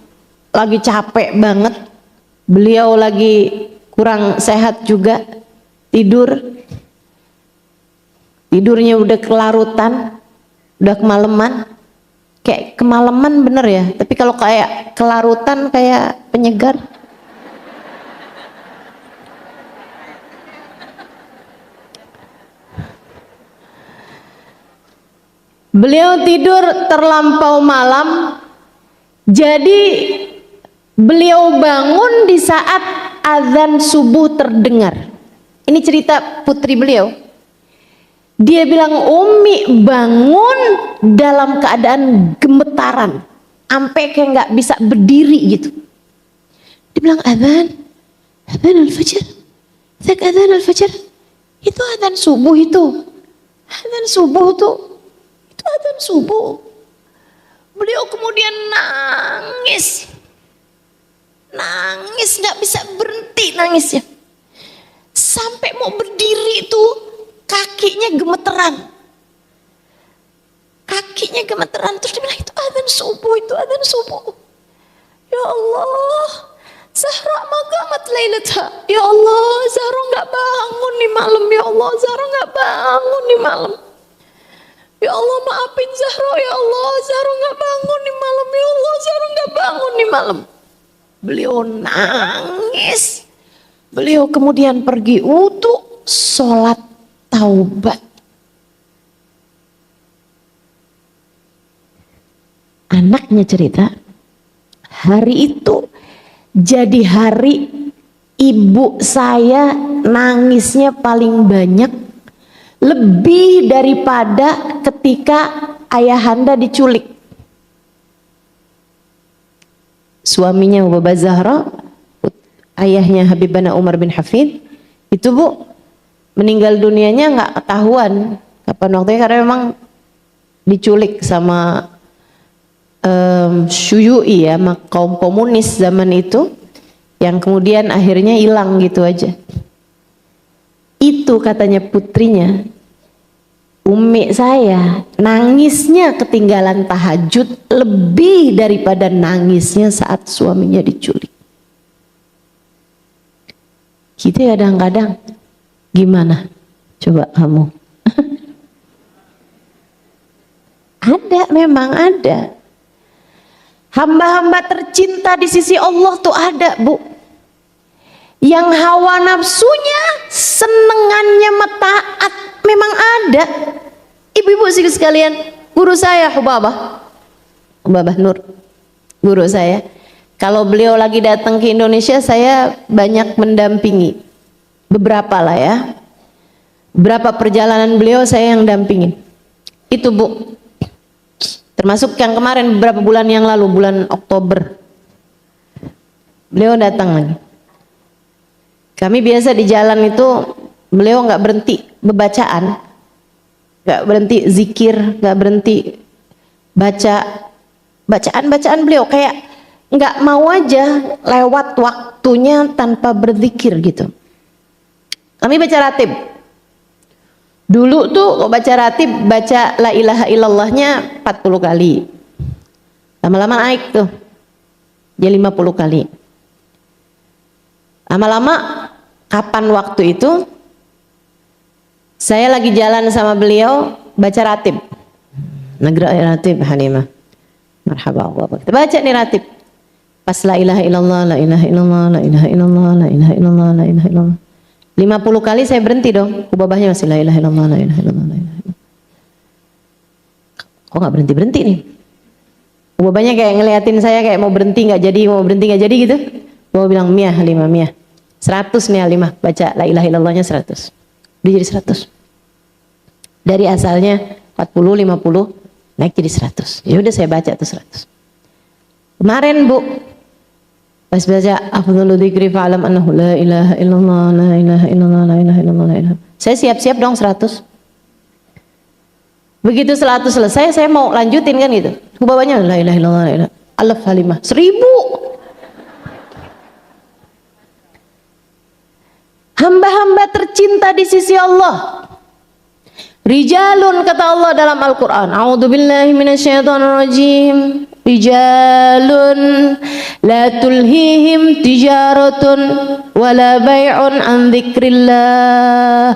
lagi capek banget, beliau lagi kurang sehat juga, tidurnya udah kelarutan, udah kemalaman. Kayak kemalaman bener ya, tapi kalau kayak kelarutan kayak penyegar. Beliau tidur terlampau malam, jadi beliau bangun di saat azan subuh terdengar. Ini cerita putri beliau. Dia bilang, Umi bangun dalam keadaan gemetaran, sampai kayak nggak bisa berdiri gitu. Dia bilang azan al-fajr, azan al-fajr, itu azan subuh itu, azan subuh tuh, itu azan subuh. Beliau kemudian nangis nggak bisa berhenti nangisnya, sampai mau berdiri tuh kakinya gemeteran, terus dia bilang itu adzan subuh. Ya Allah, Zahra magamat lailata, ya Allah, Zahra nggak bangun nih malam, ya Allah, Zahra nggak bangun nih malam, ya Allah maafin Zahra, ya Allah, Zahra nggak bangun nih malam, ya Allah, Zahra nggak bangun nih malam. Beliau nangis, beliau kemudian pergi wudu, sholat taubat. Anaknya cerita, hari itu jadi hari ibu saya nangisnya paling banyak, lebih daripada ketika ayahanda diculik. Suaminya Hubabah Zahra, ayahnya Habibana Umar bin Hafid, itu Bu, meninggal dunianya nggak ketahuan kapan waktunya, karena memang diculik sama Syuyu'i ya, kaum komunis zaman itu, yang kemudian akhirnya hilang gitu aja. Itu katanya putrinya, Umi saya nangisnya ketinggalan tahajud lebih daripada nangisnya saat suaminya diculik. Kita kadang-kadang gimana? Coba kamu. Ada, memang ada. Hamba-hamba tercinta di sisi Allah tuh ada, Bu. Yang hawa nafsunya, senengannya metaat, memang ada. Ibu-ibu sekalian, guru saya Hubabah Nur, guru saya. Kalau beliau lagi datang ke Indonesia, saya banyak mendampingi. Beberapa lah ya. Berapa perjalanan beliau saya yang dampingin. Itu Bu. Termasuk yang kemarin beberapa bulan yang lalu, bulan Oktober. Beliau datang lagi. Kami biasa di jalan itu, beliau nggak berhenti bebacaan, nggak berhenti zikir, nggak berhenti bacaan beliau, kayak nggak mau aja lewat waktunya tanpa berzikir gitu. Kami baca ratib. Dulu tuh baca ratib, baca la ilaha illallahnya 40 kali. Lama-lama naik tuh, jadi 50 kali. Lama-lama kapan waktu itu saya lagi jalan sama beliau baca ratib. Nagra ratib Halimah. Marhaba Allah. Kita baca nih ratib. Pas la ilaha illallah, la ilaha illallah, la ilaha illallah, la ilaha illallah, la ilaha illallah. 50 kali saya berhenti dong. Ubabahnya masih la ilaha illallah, la ilaha illallah, la ilaha illallah. Kok nggak berhenti-berhenti nih? Ubabahnya kayak ngeliatin saya kayak mau berhenti nggak jadi gitu. Ubabah bilang Mia Halimah, Mia 100 nih Halimah, baca la ilaha illallahnya 100. Dia jadi 100. Dari asalnya 40, 50 naik jadi 100. Ya udah saya baca tuh 100. Kemarin Bu, pas baca afdhalu dzikri fa'lam annahu la ilaha illallah, la ilaha illallah, la ilaha illallah, la ilaha. Saya siap-siap dong 100. Begitu 100 selesai, saya mau lanjutin kan gitu. Bawahnya la ilaha illallah, la ilaha. Alaf Halimah 1000. Hamba-hamba tercinta di sisi Allah. Rijalun, kata Allah dalam Al-Quran, a'udzubillahi minasyaitonirrajim. Rijalun la tulhihim tijaratun wala bai'un an dzikrillah.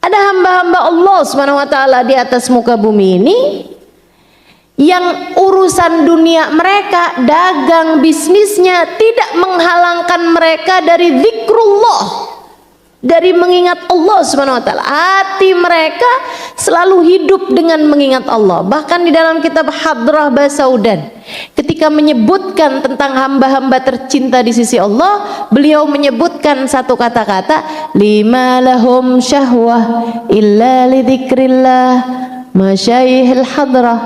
Ada hamba-hamba Allah Subhanahu wa taala di atas muka bumi ini yang urusan dunia mereka, dagang bisnisnya tidak menghalangkan mereka dari zikrullah, dari mengingat Allah Subhanahu wa taala. Hati mereka selalu hidup dengan mengingat Allah. Bahkan di dalam kitab Hadrah Basaudan, ketika menyebutkan tentang hamba-hamba tercinta di sisi Allah, beliau menyebutkan satu kata-kata, lima lahum syahwah illa li dzikrillah masyayihil hadrah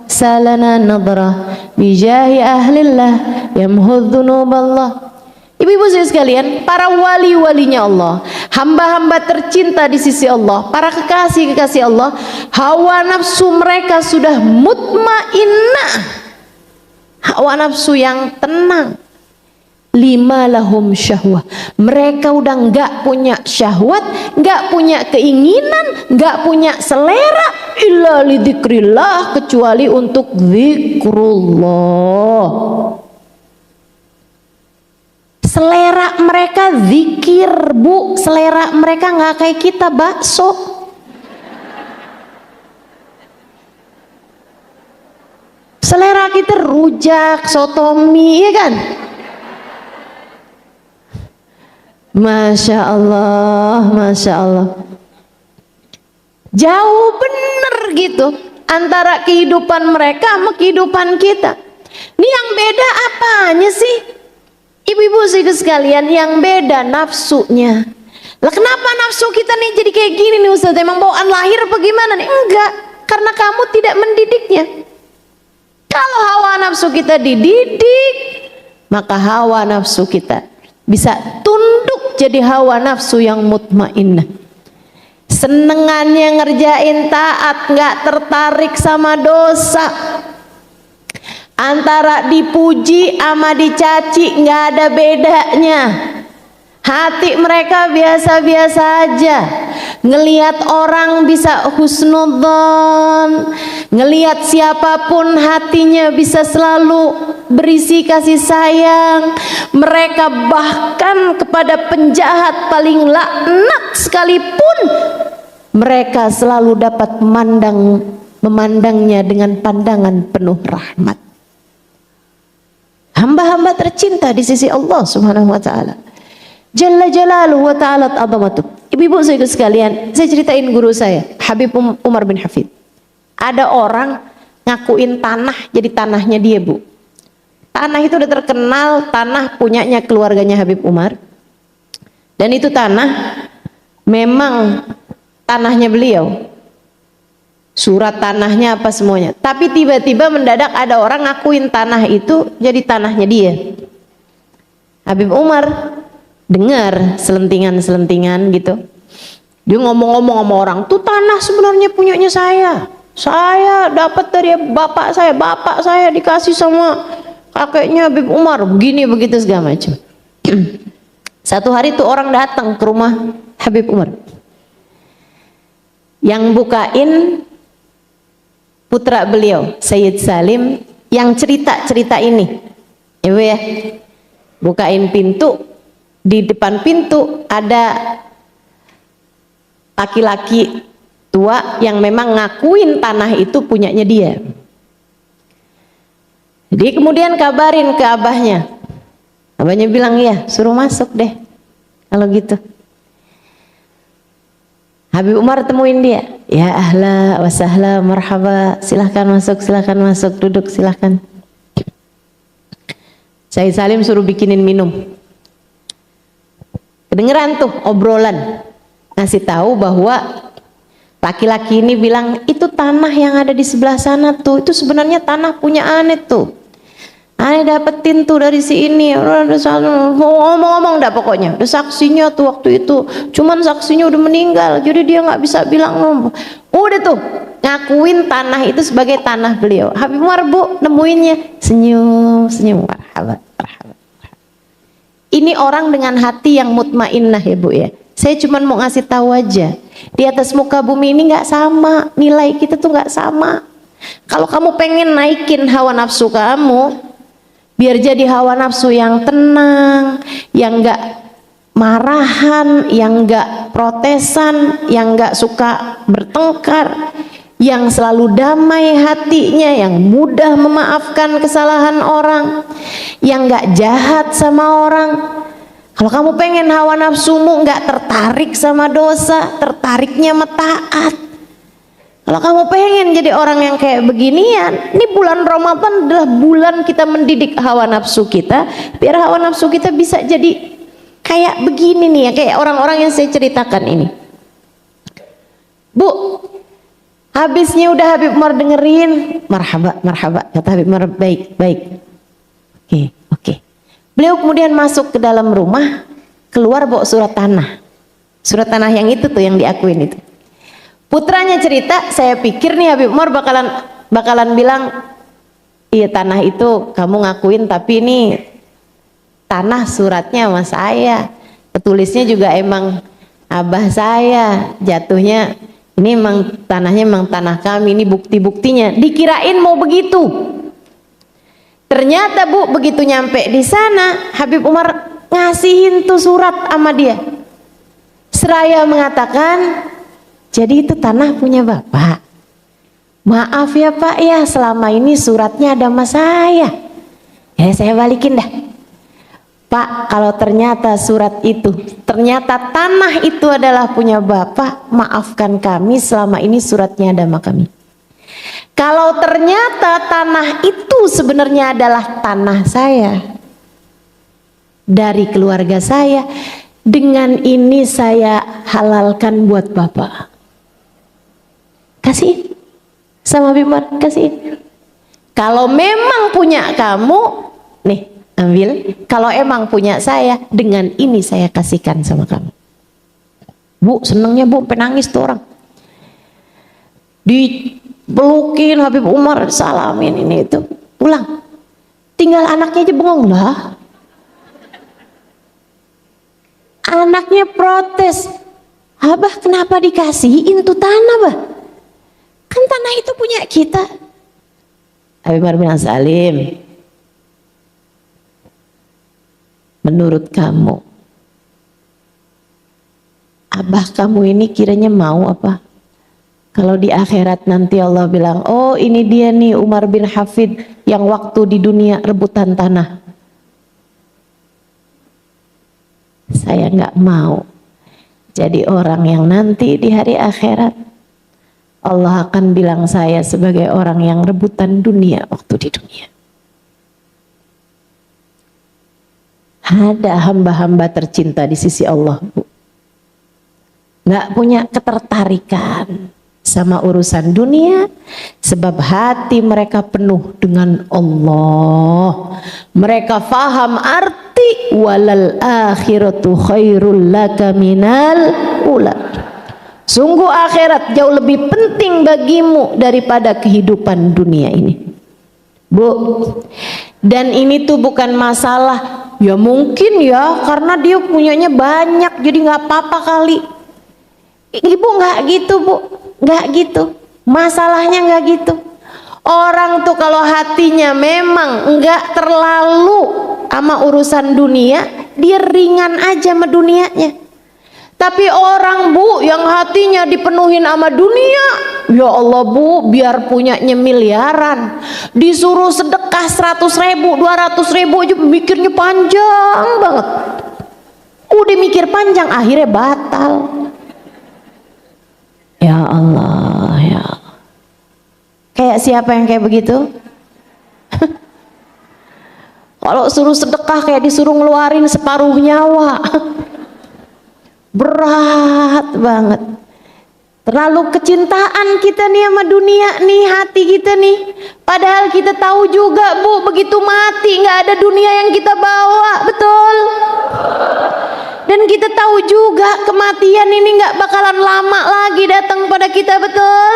salana nadrah bijahi ahlillah yamhudzunuballah. Ibu-ibu sekalian, para wali-walinya Allah, hamba-hamba tercinta di sisi Allah, para kekasih-kekasih Allah, hawa nafsu mereka sudah mutmainnah, hawa nafsu yang tenang. Lima lahum syahwah, mereka udah nggak punya syahwat, nggak punya keinginan, nggak punya selera illa lidzikrillah, kecuali untuk zikrullah. Selera mereka zikir Bu, selera mereka nggak kayak kita bakso. Selera kita rujak, sotomi, ya kan? Masya Allah, Masya Allah. Jauh bener gitu antara kehidupan mereka sama kehidupan kita. Ini yang beda apanya sih? Ibu-ibu sekalian, yang beda nafsunya. Lah kenapa nafsu kita nih jadi kayak gini nih Ustaz? Emang bawaan lahir apa gimana nih? Enggak, karena kamu tidak mendidiknya. Kalau hawa nafsu kita dididik, maka hawa nafsu kita bisa tunduk jadi hawa nafsu yang mutmainnah. Senengannya ngerjain taat, nggak tertarik sama dosa. Antara dipuji sama dicaci nggak ada bedanya. Hati mereka biasa-biasa aja. Ngelihat orang bisa husnudzon, ngelihat siapapun hatinya bisa selalu berisi kasih sayang. Mereka bahkan kepada penjahat paling laknat sekalipun, mereka selalu dapat memandangnya dengan pandangan penuh rahmat. Hamba-hamba tercinta di sisi Allah Subhanahu wa taala. Jalla jalaluhu wa ta'ala azamatuh. Ibu-ibu sekalian, saya ceritain guru saya, Habib Umar bin Hafid. Ada orang ngakuin tanah jadi tanahnya dia, Bu. Tanah itu udah terkenal, tanah punyanya keluarganya Habib Umar. Dan itu tanah memang tanahnya beliau. Surat tanahnya apa semuanya. Tapi tiba-tiba mendadak ada orang ngakuin tanah itu jadi tanahnya dia. Habib Umar dengar selentingan-selentingan gitu. Dia ngomong-ngomong sama orang, tuh tanah sebenarnya punyanya saya. Saya dapat dari bapak saya dikasih sama kakeknya Habib Umar, begini begitu segala macam. Satu hari tuh orang datang ke rumah Habib Umar. Yang bukain putra beliau, Sayyid Salim, yang cerita-cerita ini. Ya, Bu ya. Bukain pintu, di depan pintu ada laki-laki tua yang memang ngakuin tanah itu punyanya dia. Jadi kemudian kabarin ke abahnya. Abahnya bilang, ya suruh masuk deh kalau gitu. Habib Umar temuin dia. Ya ahla wa sahla marhaba, silahkan masuk, duduk silahkan. Sayyid Salim suruh bikinin minum. Kedengeran tuh obrolan, ngasih tahu bahwa laki-laki ini bilang, itu tanah yang ada di sebelah sana tuh, itu sebenarnya tanah punya aneh tuh. Aneh dapetin tuh dari si ini, ngomong-ngomong dah pokoknya. Udah saksinya tuh waktu itu, cuman saksinya udah meninggal, jadi dia nggak bisa bilang ngomong. Udah tuh ngakuin tanah itu sebagai tanah beliau. Habib Umar, Bu, nemuinnya senyum, marhaban. Ini orang dengan hati yang mutmainnah ya, Bu ya. Saya cuma mau ngasih tahu aja, di atas muka bumi ini nggak sama, nilai kita tuh nggak sama. Kalau kamu pengen naikin hawa nafsu kamu, biar jadi hawa nafsu yang tenang, yang nggak marahan, yang nggak protesan, yang nggak suka bertengkar, yang selalu damai hatinya, yang mudah memaafkan kesalahan orang, yang nggak jahat sama orang. Kalau kamu pengen hawa nafsumu nggak tertarik sama dosa, tertariknya metaat. Kalau kamu pengen jadi orang yang kayak beginian, ini bulan Ramadan adalah bulan kita mendidik hawa nafsu kita, biar hawa nafsu kita bisa jadi kayak begini nih ya, kayak orang-orang yang saya ceritakan ini. Bu, habisnya udah Habib Umar dengerin, marhaba, kata Habib Umar, baik. Oke. Beliau kemudian masuk ke dalam rumah, keluar bawa surat tanah yang itu tuh yang diakuin itu. Putranya cerita, saya pikir nih Habib Umar bakalan bilang, iya tanah itu kamu ngakuin, tapi ini tanah suratnya sama saya, petulisnya juga emang abah saya, jatuhnya ini emang tanahnya emang tanah kami, ini bukti-buktinya. Dikirain mau begitu. Ternyata, Bu, begitu nyampe di sana, Habib Umar ngasihin tuh surat sama dia. Seraya mengatakan, jadi itu tanah punya Bapak. Maaf ya Pak ya, selama ini suratnya ada sama saya. Ya saya balikin dah. Pak, kalau ternyata surat itu, ternyata tanah itu adalah punya Bapak, maafkan kami, selama ini suratnya ada sama kami. Kalau ternyata tanah itu sebenarnya adalah tanah saya, dari keluarga saya, dengan ini saya halalkan buat Bapak. Kasih sama Habib Umar, kasih. Kalau memang punya kamu, nih ambil. Kalau emang punya saya, dengan ini saya kasihkan sama kamu. Bu, senengnya Bu, penangis tuh orang. Dipelukin Habib Umar, salamin ini itu, pulang. Tinggal anaknya aja bengong lah. Anaknya protes, Abah kenapa dikasihin tuh tanah, Bah? Kan tanah itu punya kita. Habib Umar bilang, Salim, menurut kamu, Abah kamu ini kiranya mau apa? Kalau di akhirat nanti Allah bilang, oh ini dia nih Umar bin Hafid yang waktu di dunia rebutan tanah. Saya nggak mau jadi orang yang nanti di hari akhirat Allah akan bilang saya sebagai orang yang rebutan dunia waktu di dunia. Ada hamba-hamba tercinta di sisi Allah, Bu, nggak punya ketertarikan sama urusan dunia, sebab hati mereka penuh dengan Allah. Mereka faham arti walal akhiratu khairul laka minal ula. Sungguh akhirat jauh lebih penting bagimu daripada kehidupan dunia ini, Bu. Dan ini tuh bukan masalah, ya mungkin ya karena dia punyanya banyak jadi nggak apa-apa kali. Ibu nggak gitu, Bu, nggak gitu. Masalahnya nggak gitu. Orang tuh kalau hatinya memang nggak terlalu sama urusan dunia, dia ringan aja sama dunianya. Tapi orang, Bu, yang hatinya dipenuhin sama dunia, ya Allah, Bu, biar punyanya miliaran, disuruh sedekah 100.000, 200.000 aja mikirnya panjang banget. Udah mikir panjang, akhirnya batal. Ya Allah, ya. Kayak siapa yang kayak begitu? Kalau suruh sedekah kayak disuruh ngeluarin separuh nyawa. Berat banget. Terlalu kecintaan kita nih sama dunia nih, hati kita nih. Padahal kita tahu juga, Bu, begitu mati nggak ada dunia yang kita bawa, betul? Dan kita tahu juga kematian ini nggak bakalan lama lagi datang pada kita, betul?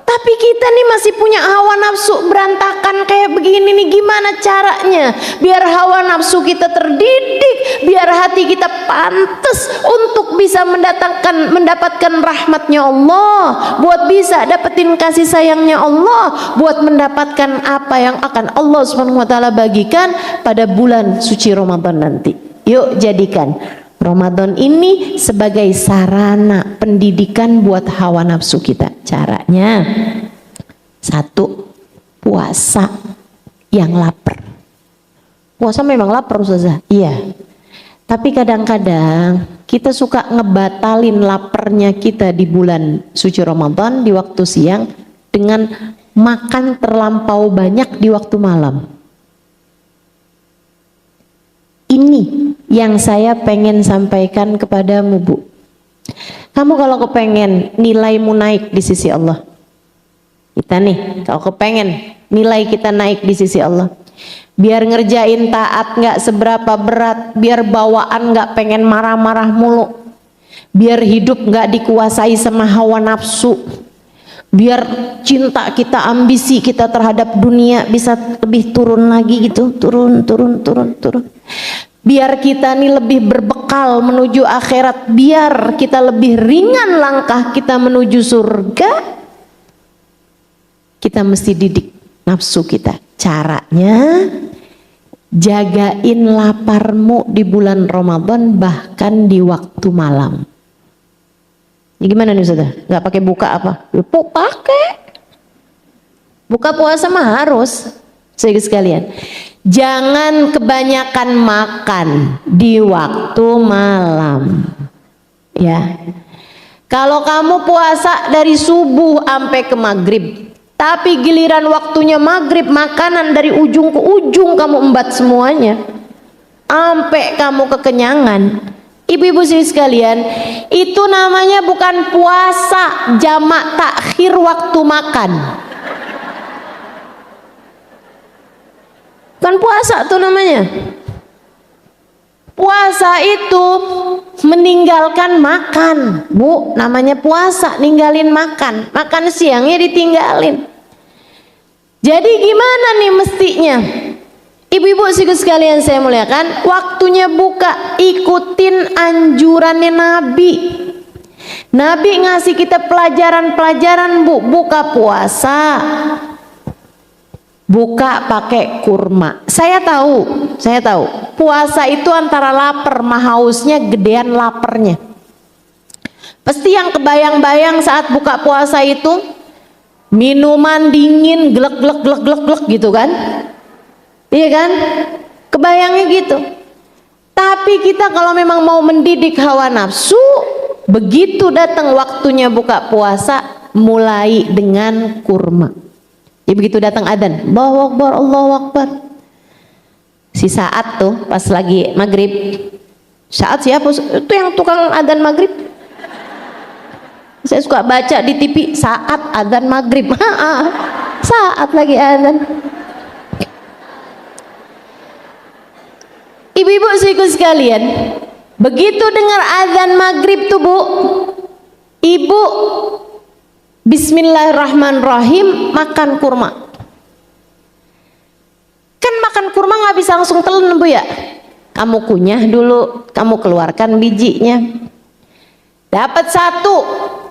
Tapi kita nih masih punya hawa nafsu berantakan kayak begini nih. Gimana caranya biar hawa nafsu kita terdidik, biar hati kita pantas untuk bisa mendapatkan rahmatnya Allah, buat bisa dapetin kasih sayangnya Allah, buat mendapatkan apa yang akan Allah SWT bagikan pada bulan suci Ramadan nanti. Yuk jadikan Ramadan ini sebagai sarana pendidikan buat hawa nafsu kita. Caranya, 1, puasa yang lapar. Puasa memang lapar, Ustazah. Iya. Tapi kadang-kadang kita suka ngebatalin laparnya kita di bulan suci Ramadan di waktu siang dengan makan terlampau banyak di waktu malam. Ini yang saya pengen sampaikan kepadamu, Bu. Kamu kalau kepengen nilaimu naik di sisi Allah, kita nih kalau kepengen nilai kita naik di sisi Allah, biar ngerjain taat nggak seberapa berat, biar bawaan nggak pengen marah-marah mulu, biar hidup nggak dikuasai sama hawa nafsu, biar cinta kita, ambisi kita terhadap dunia bisa lebih turun lagi gitu, turun. Biar kita nih lebih berbekal menuju akhirat, biar kita lebih ringan langkah kita menuju surga, kita mesti didik nafsu kita. Caranya, jagain laparmu di bulan Ramadan bahkan di waktu malam. Ya gimana nih Ustazah? Gak pakai buka apa? Pakai. Buka puasa mah harus. Sekalian. Jangan kebanyakan makan di waktu malam. Ya. Kalau kamu puasa dari subuh sampai ke maghrib, tapi giliran waktunya maghrib makanan dari ujung ke ujung kamu embat semuanya, sampai kamu kekenyangan. Ibu-ibu sini sekalian, itu namanya bukan puasa, jamak takhir waktu makan. Bukan puasa tuh namanya. Puasa itu meninggalkan makan, Bu. Namanya puasa, ninggalin makan. Makan siangnya ditinggalin. Jadi gimana nih mestinya? Ibu-ibu sekalian saya muliakan, waktunya buka, ikutin anjurannya Nabi. Nabi ngasih kita pelajaran-pelajaran, Bu. Buka puasa, buka pakai kurma. Saya tahu puasa itu antara lapar sama hausnya gedean laparnya. Pasti yang kebayang-bayang saat buka puasa itu minuman dingin glek gitu kan, iya kan, kebayangnya gitu. Tapi kita kalau memang mau mendidik hawa nafsu, begitu datang waktunya buka puasa, mulai dengan kurma. Jadi begitu datang adzan, Allahu Akbar, Allahu Akbar. Si Saat tuh pas lagi maghrib, Saat siapa? Itu yang tukang adzan maghrib. Saya suka baca di TV, Saat adzan maghrib. Saat lagi adzan. Ibu-ibu saudaraku sekalian, begitu dengar adzan maghrib tuh Bu, ibu Bismillahirrahmanirrahim makan kurma. Kan makan kurma nggak bisa langsung telan Bu ya, kamu kunyah dulu, kamu keluarkan bijinya. Dapat satu,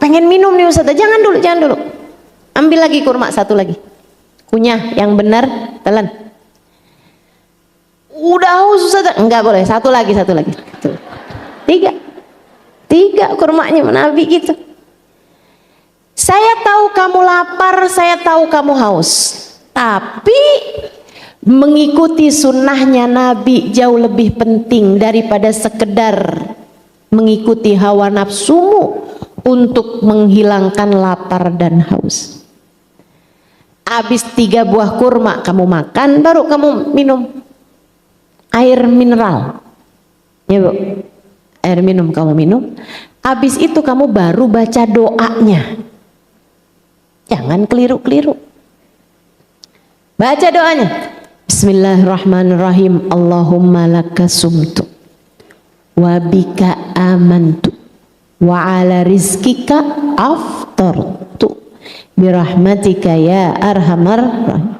pengen minum nih Ustaz, jangan dulu, ambil lagi kurma satu lagi, kunyah yang benar, telan. Udah haus Ustaz, enggak boleh, satu lagi, tiga kurmanya Nabi gitu. Saya tahu kamu lapar, saya tahu kamu haus, tapi mengikuti sunnahnya Nabi jauh lebih penting daripada sekedar mengikuti hawa nafsumu untuk menghilangkan lapar dan haus. Habis 3 buah kurma kamu makan, baru kamu minum air mineral, ya Bu, air minum kamu minum. Habis itu kamu baru baca doanya, jangan keliru-keliru. Baca doanya, Bismillahirrahmanirrahim, Allahumma laka sumtu wa bika amantu wa ala rizkika aftartu birahmatika ya arhamar rahim.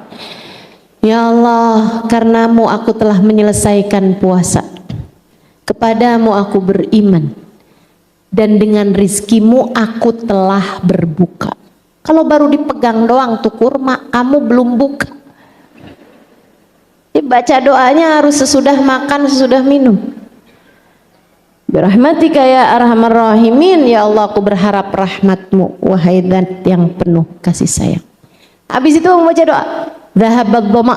Ya Allah, karenamu aku telah menyelesaikan puasa, kepadamu aku beriman, dan dengan rizkimu aku telah berbuka. Kalau baru dipegang doang tuh kurma, kamu belum buka. Baca doanya harus sesudah makan, sesudah minum. Birahmatika ya arhamar rahimin, ya Allah aku berharap rahmatmu, wahai Zat yang penuh kasih sayang. Habis itu membaca doa, dhahabat dhama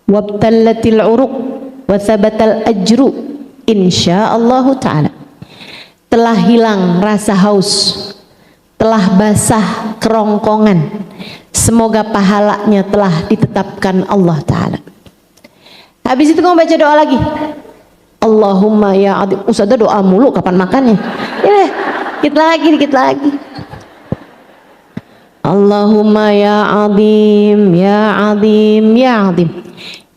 wabtallatil uruq wa thabatal ajru insyaallah ta'ala. Telah hilang rasa haus, telah basah kerongkongan, semoga pahalanya telah ditetapkan Allah Ta'ala. Habis itu kamu baca doa lagi, Allahumma ya adib. Ustaz doa mulu, kapan makannya? Ya, dikit lagi. Allahumma ya azim, ya azim, ya azim,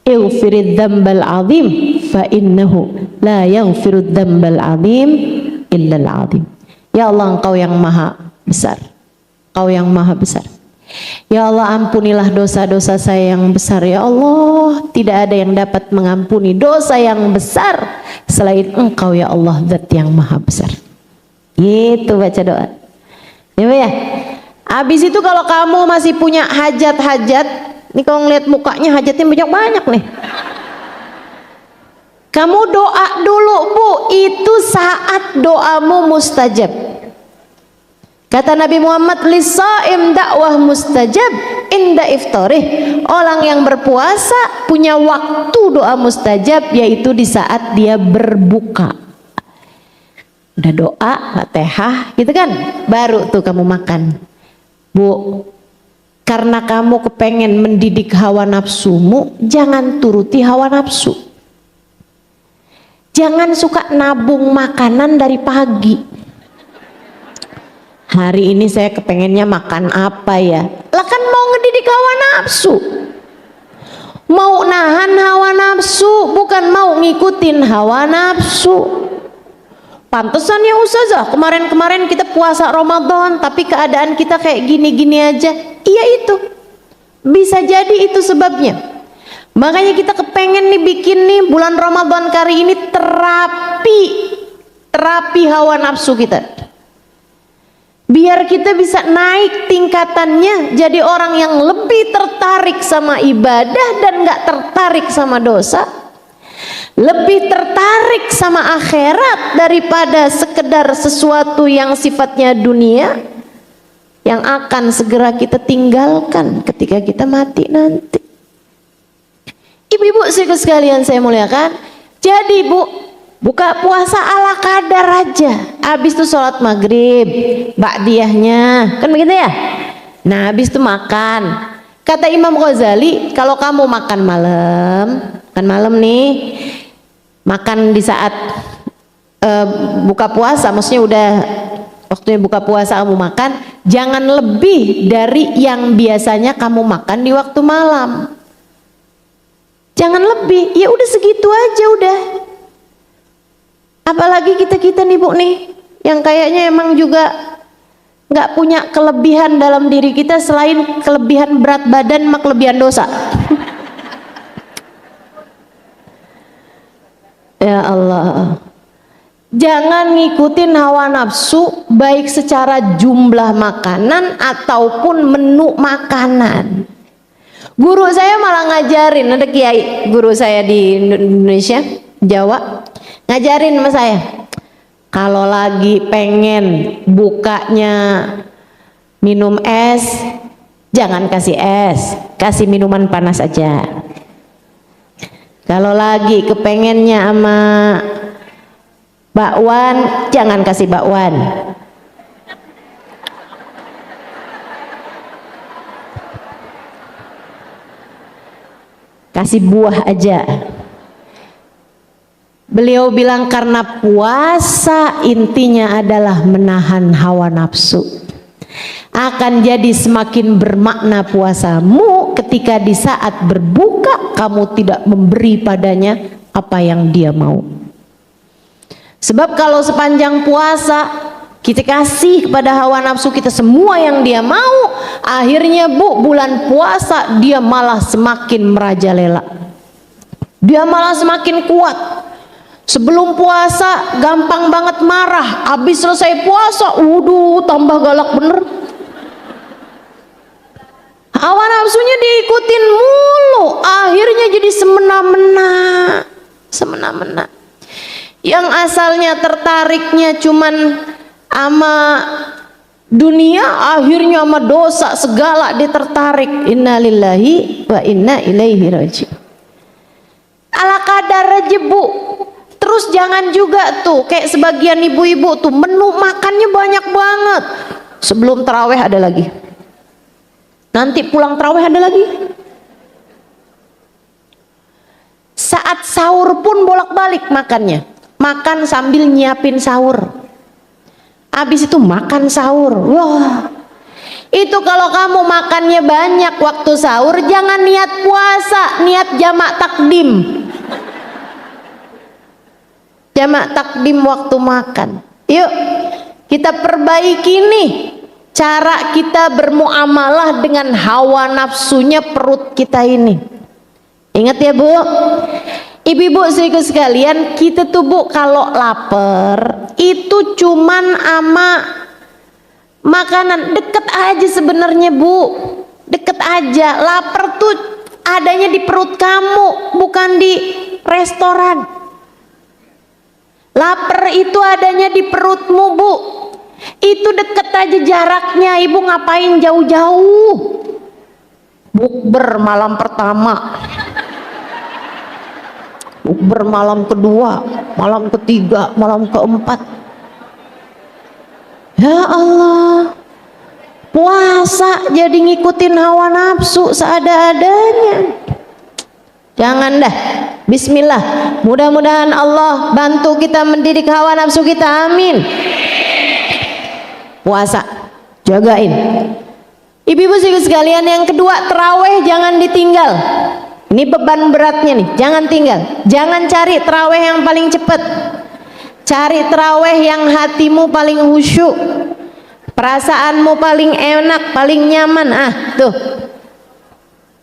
ighfirid dzambal azim fa innahu la yaghfirud dzambal azim illa al azim. Ya Allah, Engkau yang maha besar, Engkau yang maha besar. Ya Allah, ampunilah dosa-dosa saya yang besar. Ya Allah, tidak ada yang dapat mengampuni dosa yang besar selain Engkau ya Allah, Zat yang maha besar. Gitu baca doa ya. Habis itu kalau kamu masih punya hajat-hajat, nih kalau ngeliat mukanya hajatnya banyak nih, kamu doa dulu Bu, itu saat doamu mustajab. Kata Nabi Muhammad, lisaim dakwah mustajab inda iftarih. Orang yang berpuasa punya waktu doa mustajab, yaitu di saat dia berbuka. Udah doa, Fatihah gitu kan, baru tuh kamu makan. Bu, karena kamu kepengen mendidik hawa nafsumu, jangan turuti hawa nafsu. Jangan suka nabung makanan dari pagi. Hari ini saya kepengennya makan apa ya? Lah kan mau ngedidik hawa nafsu, mau nahan hawa nafsu, bukan mau ngikutin hawa nafsu. Pantesan ya Ustazah, kemarin-kemarin kita puasa Ramadan tapi keadaan kita kayak gini-gini aja. Iya, itu bisa jadi itu sebabnya. Makanya kita kepengen nih bikin nih bulan Ramadan kali ini terapi hawa nafsu kita, biar kita bisa naik tingkatannya jadi orang yang lebih tertarik sama ibadah dan gak tertarik sama dosa, lebih tertarik sama akhirat daripada sekedar sesuatu yang sifatnya dunia yang akan segera kita tinggalkan ketika kita mati nanti. Ibu-ibu sekalian saya muliakan, jadi Bu, Buka puasa ala kadar aja. Habis itu sholat maghrib, ba'diyahnya, kan begitu ya. Nah habis itu makan. Kata Imam Ghazali, kalau kamu makan malam nih, makan di saat buka puasa, maksudnya udah waktunya buka puasa kamu makan, jangan lebih dari yang biasanya kamu makan di waktu malam. Jangan lebih, ya udah segitu aja udah. Apalagi kita nih Bu nih, yang kayaknya emang juga nggak punya kelebihan dalam diri kita selain kelebihan berat badan sama kelebihan dosa. Ya Allah, jangan ngikutin hawa nafsu baik secara jumlah makanan ataupun menu makanan. Guru saya malah ngajarin, ada kiai guru saya di Indonesia, Jawa, ngajarin sama saya, kalau lagi pengen bukanya minum es, jangan kasih es, kasih minuman panas aja. Kalau lagi kepengennya sama bakwan, jangan kasih bakwan, kasih buah aja. Beliau bilang karena puasa intinya adalah menahan hawa nafsu. Akan jadi semakin bermakna puasamu ketika di saat berbuka kamu tidak memberi padanya apa yang dia mau. Sebab kalau sepanjang puasa kita kasih kepada hawa nafsu kita semua yang dia mau, akhirnya Bu, bulan puasa dia malah semakin merajalela. Dia malah semakin kuat. Sebelum puasa gampang banget marah, habis selesai puasa tambah galak bener. Hawa nafsunya diikutin mulu, akhirnya jadi semena-mena. Yang asalnya tertariknya cuman sama dunia, akhirnya sama dosa segala dia tertarik. Innalillahi wa inna ilaihi raji'un. Ala kadar aja Bu. Terus jangan juga tuh kayak sebagian ibu-ibu tuh menu makannya banyak banget. Sebelum taraweh ada lagi, nanti pulang taraweh ada lagi, saat sahur pun bolak-balik makannya. Makan sambil nyiapin sahur, habis itu makan sahur. Wah, itu kalau kamu makannya banyak waktu sahur, jangan niat puasa, niat jamak takdim. Jamak takdim waktu makan. Yuk kita perbaiki nih cara kita bermuamalah dengan hawa nafsunya perut kita ini. Ingat ya Bu, ibu-ibu saudaraku sekalian, kita tuh Bu kalau lapar itu cuman ama makanan deket aja sebenarnya Bu, deket aja. Lapar tuh adanya di perut kamu, bukan di restoran. Lapar itu adanya di perutmu Bu, itu deket aja jaraknya. Ibu ngapain jauh-jauh bukber malam pertama, bukber malam kedua, malam ketiga, malam keempat. Ya Allah, puasa jadi ngikutin hawa nafsu seada-adanya. Jangan dah. Bismillah, mudah-mudahan Allah bantu kita mendidik hawa nafsu kita, amin. Puasa jagain. Ibu-ibu sekalian, yang kedua, terawih jangan ditinggal. Ini beban beratnya nih, jangan tinggal. Jangan cari terawih yang paling cepat, cari terawih yang hatimu paling khusyuk, perasaanmu paling enak, paling nyaman. Tuh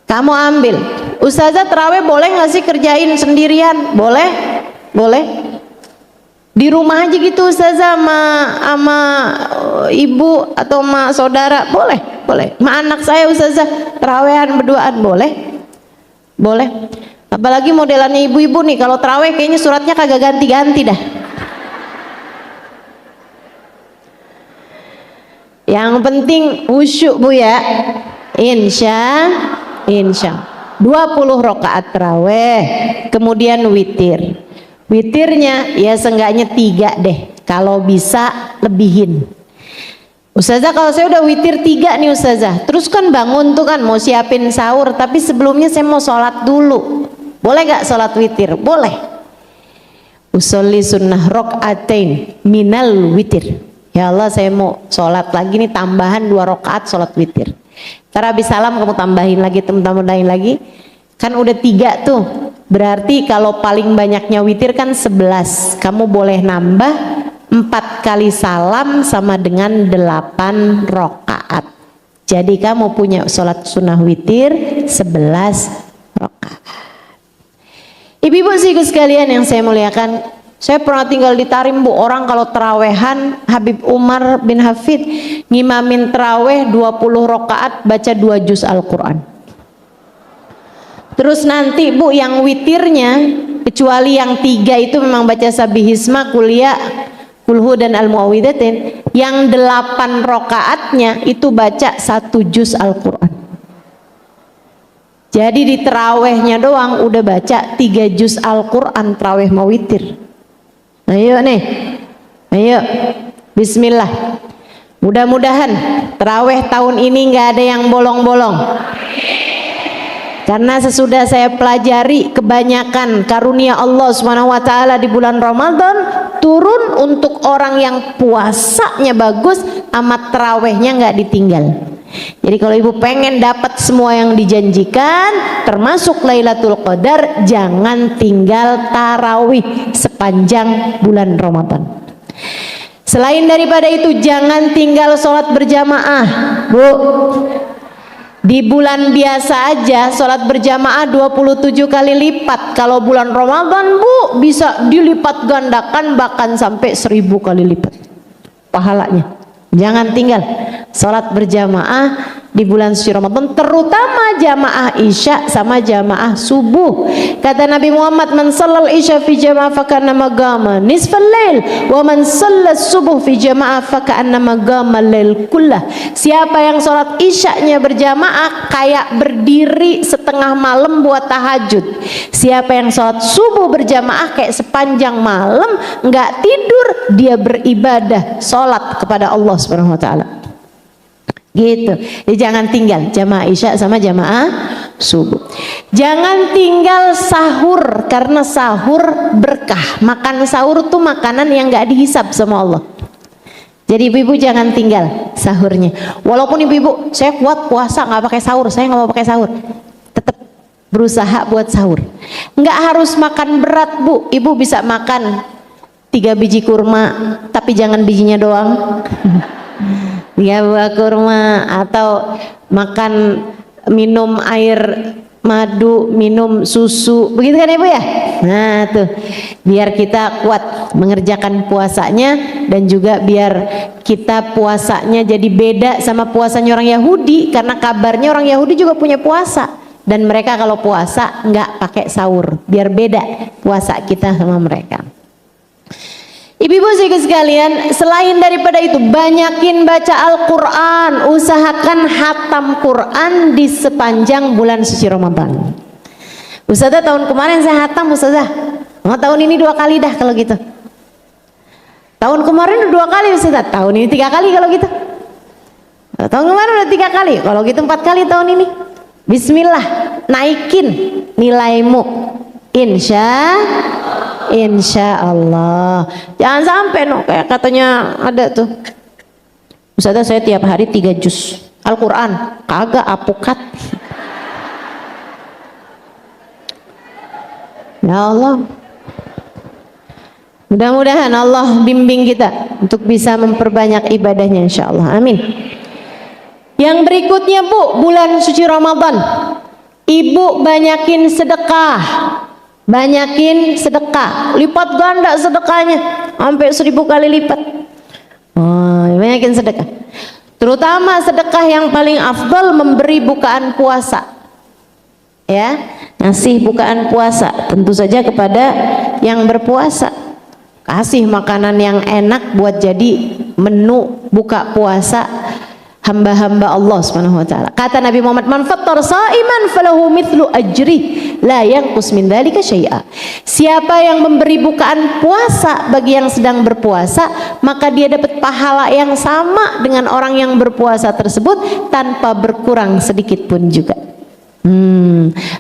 kamu ambil. Ustazah, terawih boleh nggak sih kerjain sendirian? Boleh, boleh. Di rumah aja gitu Ustazah, sama ibu atau sama saudara, boleh, boleh. Sama anak saya Ustazah, terawihan berduaan, boleh, boleh. Apalagi modelannya ibu-ibu nih, kalau terawih kayaknya suratnya kagak ganti-ganti dah. Yang penting khusyuk Bu ya. Insya 20 rakaat terawih, kemudian witir. Witirnya ya seenggaknya 3 deh, kalau bisa lebihin. Ustazah kalau saya udah witir 3 nih Ustazah, terus kan bangun tuh kan mau siapin sahur, tapi sebelumnya saya mau sholat dulu, boleh gak sholat witir? Boleh. Usolli sunnah rok'atain minal witir, ya Allah saya mau sholat lagi nih tambahan 2 rakaat sholat witir. Ntar habis salam kamu tambahin lagi, kan udah 3 tuh. Berarti kalau paling banyaknya witir kan 11, kamu boleh nambah 4 kali salam sama dengan 8 rakaat. Jadi kamu punya sholat sunnah witir 11 rakaat. Ibu-ibu sekalian sekalian yang saya muliakan, saya pernah tinggal di Tarim Bu, orang kalau terawehan Habib Umar bin Hafid ngimamin teraweh 20 rakaat baca 2 juz Al-Quran. Terus nanti Bu yang witirnya, kecuali yang 3 itu memang baca Sabihisma, Kuliah, Kulhu dan Al-Mu'awwidhatain, yang 8 rakaatnya itu baca 1 juz Al-Quran. Jadi di terawehnya doang udah baca 3 juz Al-Quran, teraweh mau witir. Ayo nih, ayo bismillah. Mudah-mudahan teraweh tahun ini nggak ada yang bolong-bolong. Karena sesudah saya pelajari, kebanyakan karunia Allah Subhanahu wa taala di bulan Ramadan turun untuk orang yang puasanya bagus, amat terawihnya nggak ditinggal. Jadi kalau ibu pengen dapat semua yang dijanjikan termasuk Lailatul Qadar, jangan tinggal tarawih sepanjang bulan Ramadan. Selain daripada itu, jangan tinggal sholat berjamaah Bu. Di bulan biasa aja sholat berjamaah 27 kali lipat. Kalau bulan Ramadan Bu bisa dilipat gandakan bahkan sampai 1000 kali lipat pahalanya. Jangan tinggal sholat berjamaah di bulan suci Ramadan, terutama jamaah isya sama jamaah subuh. Kata Nabi Muhammad, man shallal isya fi jamaah faka'annama qama nisfal lail wa man shallas subuh fi jamaah faka'annama qama lail kullah. Siapa yang sholat isyanya berjamaah kayak berdiri setengah malam buat tahajud. Siapa yang sholat subuh berjamaah kayak sepanjang malam nggak tidur dia beribadah sholat kepada Allah Subhanahu wa taala. Gitu. Jadi jangan tinggal jamaah isya sama jamaah subuh. Jangan tinggal sahur, karena sahur berkah. Makan sahur tuh makanan yang nggak dihisab sama Allah. Jadi ibu-ibu jangan tinggal sahurnya. Walaupun ibu-ibu saya kuat puasa nggak pakai sahur, saya nggak mau pakai sahur, tetap berusaha buat sahur. Nggak harus makan berat Bu, ibu bisa makan 3 biji kurma, tapi jangan bijinya doang. 3 buah kurma, atau makan, minum air madu, minum susu, begitu kan ibu ya? Nah tuh, biar kita kuat mengerjakan puasanya, dan juga biar kita puasanya jadi beda sama puasanya orang Yahudi, karena kabarnya orang Yahudi juga punya puasa, dan mereka kalau puasa nggak pakai sahur, biar beda puasa kita sama mereka. Ibu-ibu sekalian, selain daripada itu banyakin baca Al-Quran, usahakan hatam Quran di sepanjang bulan suci Ramadan. Ustazah tahun kemarin saya hatam Ustazah, tahun ini 2 kali dah kalau gitu. Tahun kemarin 2 kali Ustazah, tahun ini 3 kali kalau gitu. Tahun kemarin udah 3 kali, kalau gitu 4 kali tahun ini. Bismillah, naikin nilaimu, Insya Allah. Jangan sampai kayak katanya ada tuh, Ustazah saya tiap hari 3 juz Al-Quran, kagak apukat. Ya Allah, mudah-mudahan Allah bimbing kita untuk bisa memperbanyak ibadahnya insya Allah, amin. Yang berikutnya Bu, bulan suci Ramadan, ibu banyakin sedekah. Banyakin sedekah, lipat ganda sedekahnya sampai 1000 kali lipat. Banyakin sedekah, terutama sedekah yang paling afdal memberi bukaan puasa, ya, ngasih bukaan puasa tentu saja kepada yang berpuasa. Kasih makanan yang enak buat jadi menu buka puasa hamba-hamba Allah Subhanahu wa taala. Kata Nabi Muhammad, "Man fattara sha'iman falahu mithlu ajri la yanqus min dzalika syai'a." Siapa yang memberi bukaan puasa bagi yang sedang berpuasa, maka dia dapat pahala yang sama dengan orang yang berpuasa tersebut tanpa berkurang sedikit pun juga.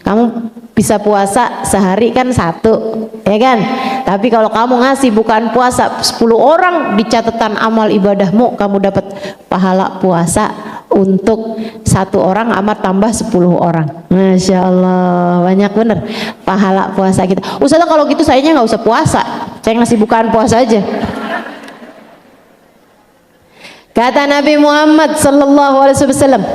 Kamu bisa puasa sehari kan satu, ya kan? Tapi kalau kamu ngasih bukaan puasa 10 orang, di catatan amal ibadahmu kamu dapat pahala puasa untuk 1 orang amat tambah 10 orang. Masya Allah, banyak bener pahala puasa kita. Ustazah kalau gitu sayanya nggak usah puasa, saya ngasih bukaan puasa aja. Kata Nabi Muhammad sallallahu alaihi wasallam,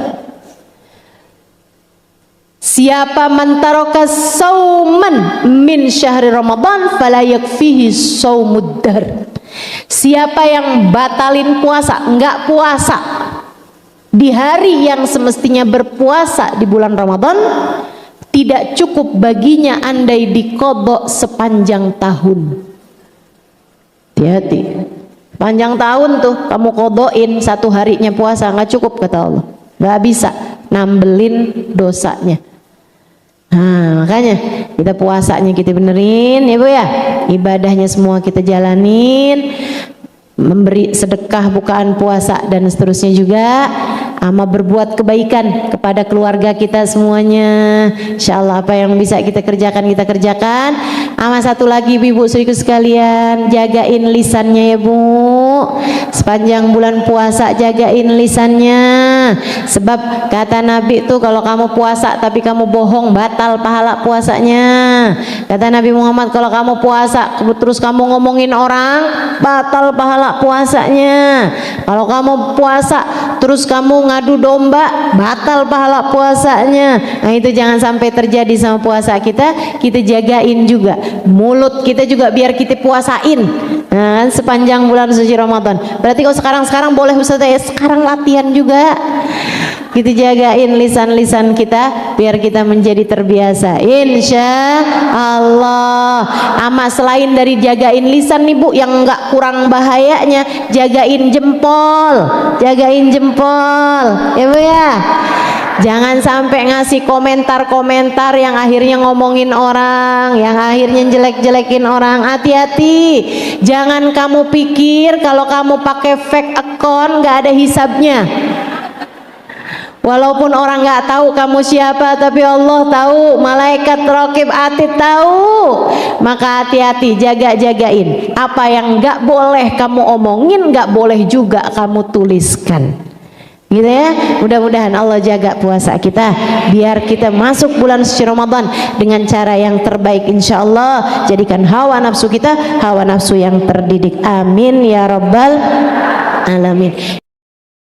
siapa man taraka sauman min syahri Ramadan fala yakfihi saumud dahr. Siapa yang batalin puasa, enggak puasa di hari yang semestinya berpuasa di bulan Ramadan, tidak cukup baginya andai diqadha sepanjang tahun. Hati-hati. Panjang tahun tuh kamu kodoin 1 harinya puasa, nggak cukup kata Allah. Nggak bisa nambelin dosanya. Nah, makanya kita puasanya kita benerin ya Bu ya, ibadahnya semua kita jalanin, memberi sedekah bukaan puasa dan seterusnya juga, sama berbuat kebaikan kepada keluarga kita semuanya. Insyaallah apa yang bisa kita kerjakan kita kerjakan. Sama satu lagi ibu saudariku sekalian, jagain lisannya ya Bu. Sepanjang bulan puasa jagain lisannya. Sebab kata Nabi tuh kalau kamu puasa tapi kamu bohong, batal pahala puasanya. Kata Nabi Muhammad kalau kamu puasa terus kamu ngomongin orang, batal pahala puasanya. Kalau kamu puasa terus kamu ngadu domba, batal pahala puasanya. Nah itu jangan sampai terjadi sama puasa kita. Kita jagain juga mulut kita juga biar kita puasain. Nah, sepanjang bulan suci Ramadan. Berarti kalau sekarang boleh Ustaz ya, sekarang latihan juga. Kita jagain lisan-lisan kita biar kita menjadi terbiasa. Insya Allah. Ama selain dari jagain lisan nih Bu, yang nggak kurang bahayanya jagain jempol, jagain jempol, ya Bu ya. Jangan sampai ngasih komentar-komentar yang akhirnya ngomongin orang, yang akhirnya jelek-jelekin orang. Hati-hati. Jangan kamu pikir kalau kamu pakai fake account nggak ada hisabnya. Walaupun orang nggak tahu kamu siapa, tapi Allah tahu, malaikat raqib atid tahu. Maka hati-hati, jagain. Apa yang nggak boleh kamu omongin, nggak boleh juga kamu tuliskan. Gitu ya. Mudah-mudahan Allah jaga puasa kita biar kita masuk bulan suci Ramadan dengan cara yang terbaik insyaallah. Jadikan hawa nafsu kita hawa nafsu yang terdidik. Amin ya rabbal alamin.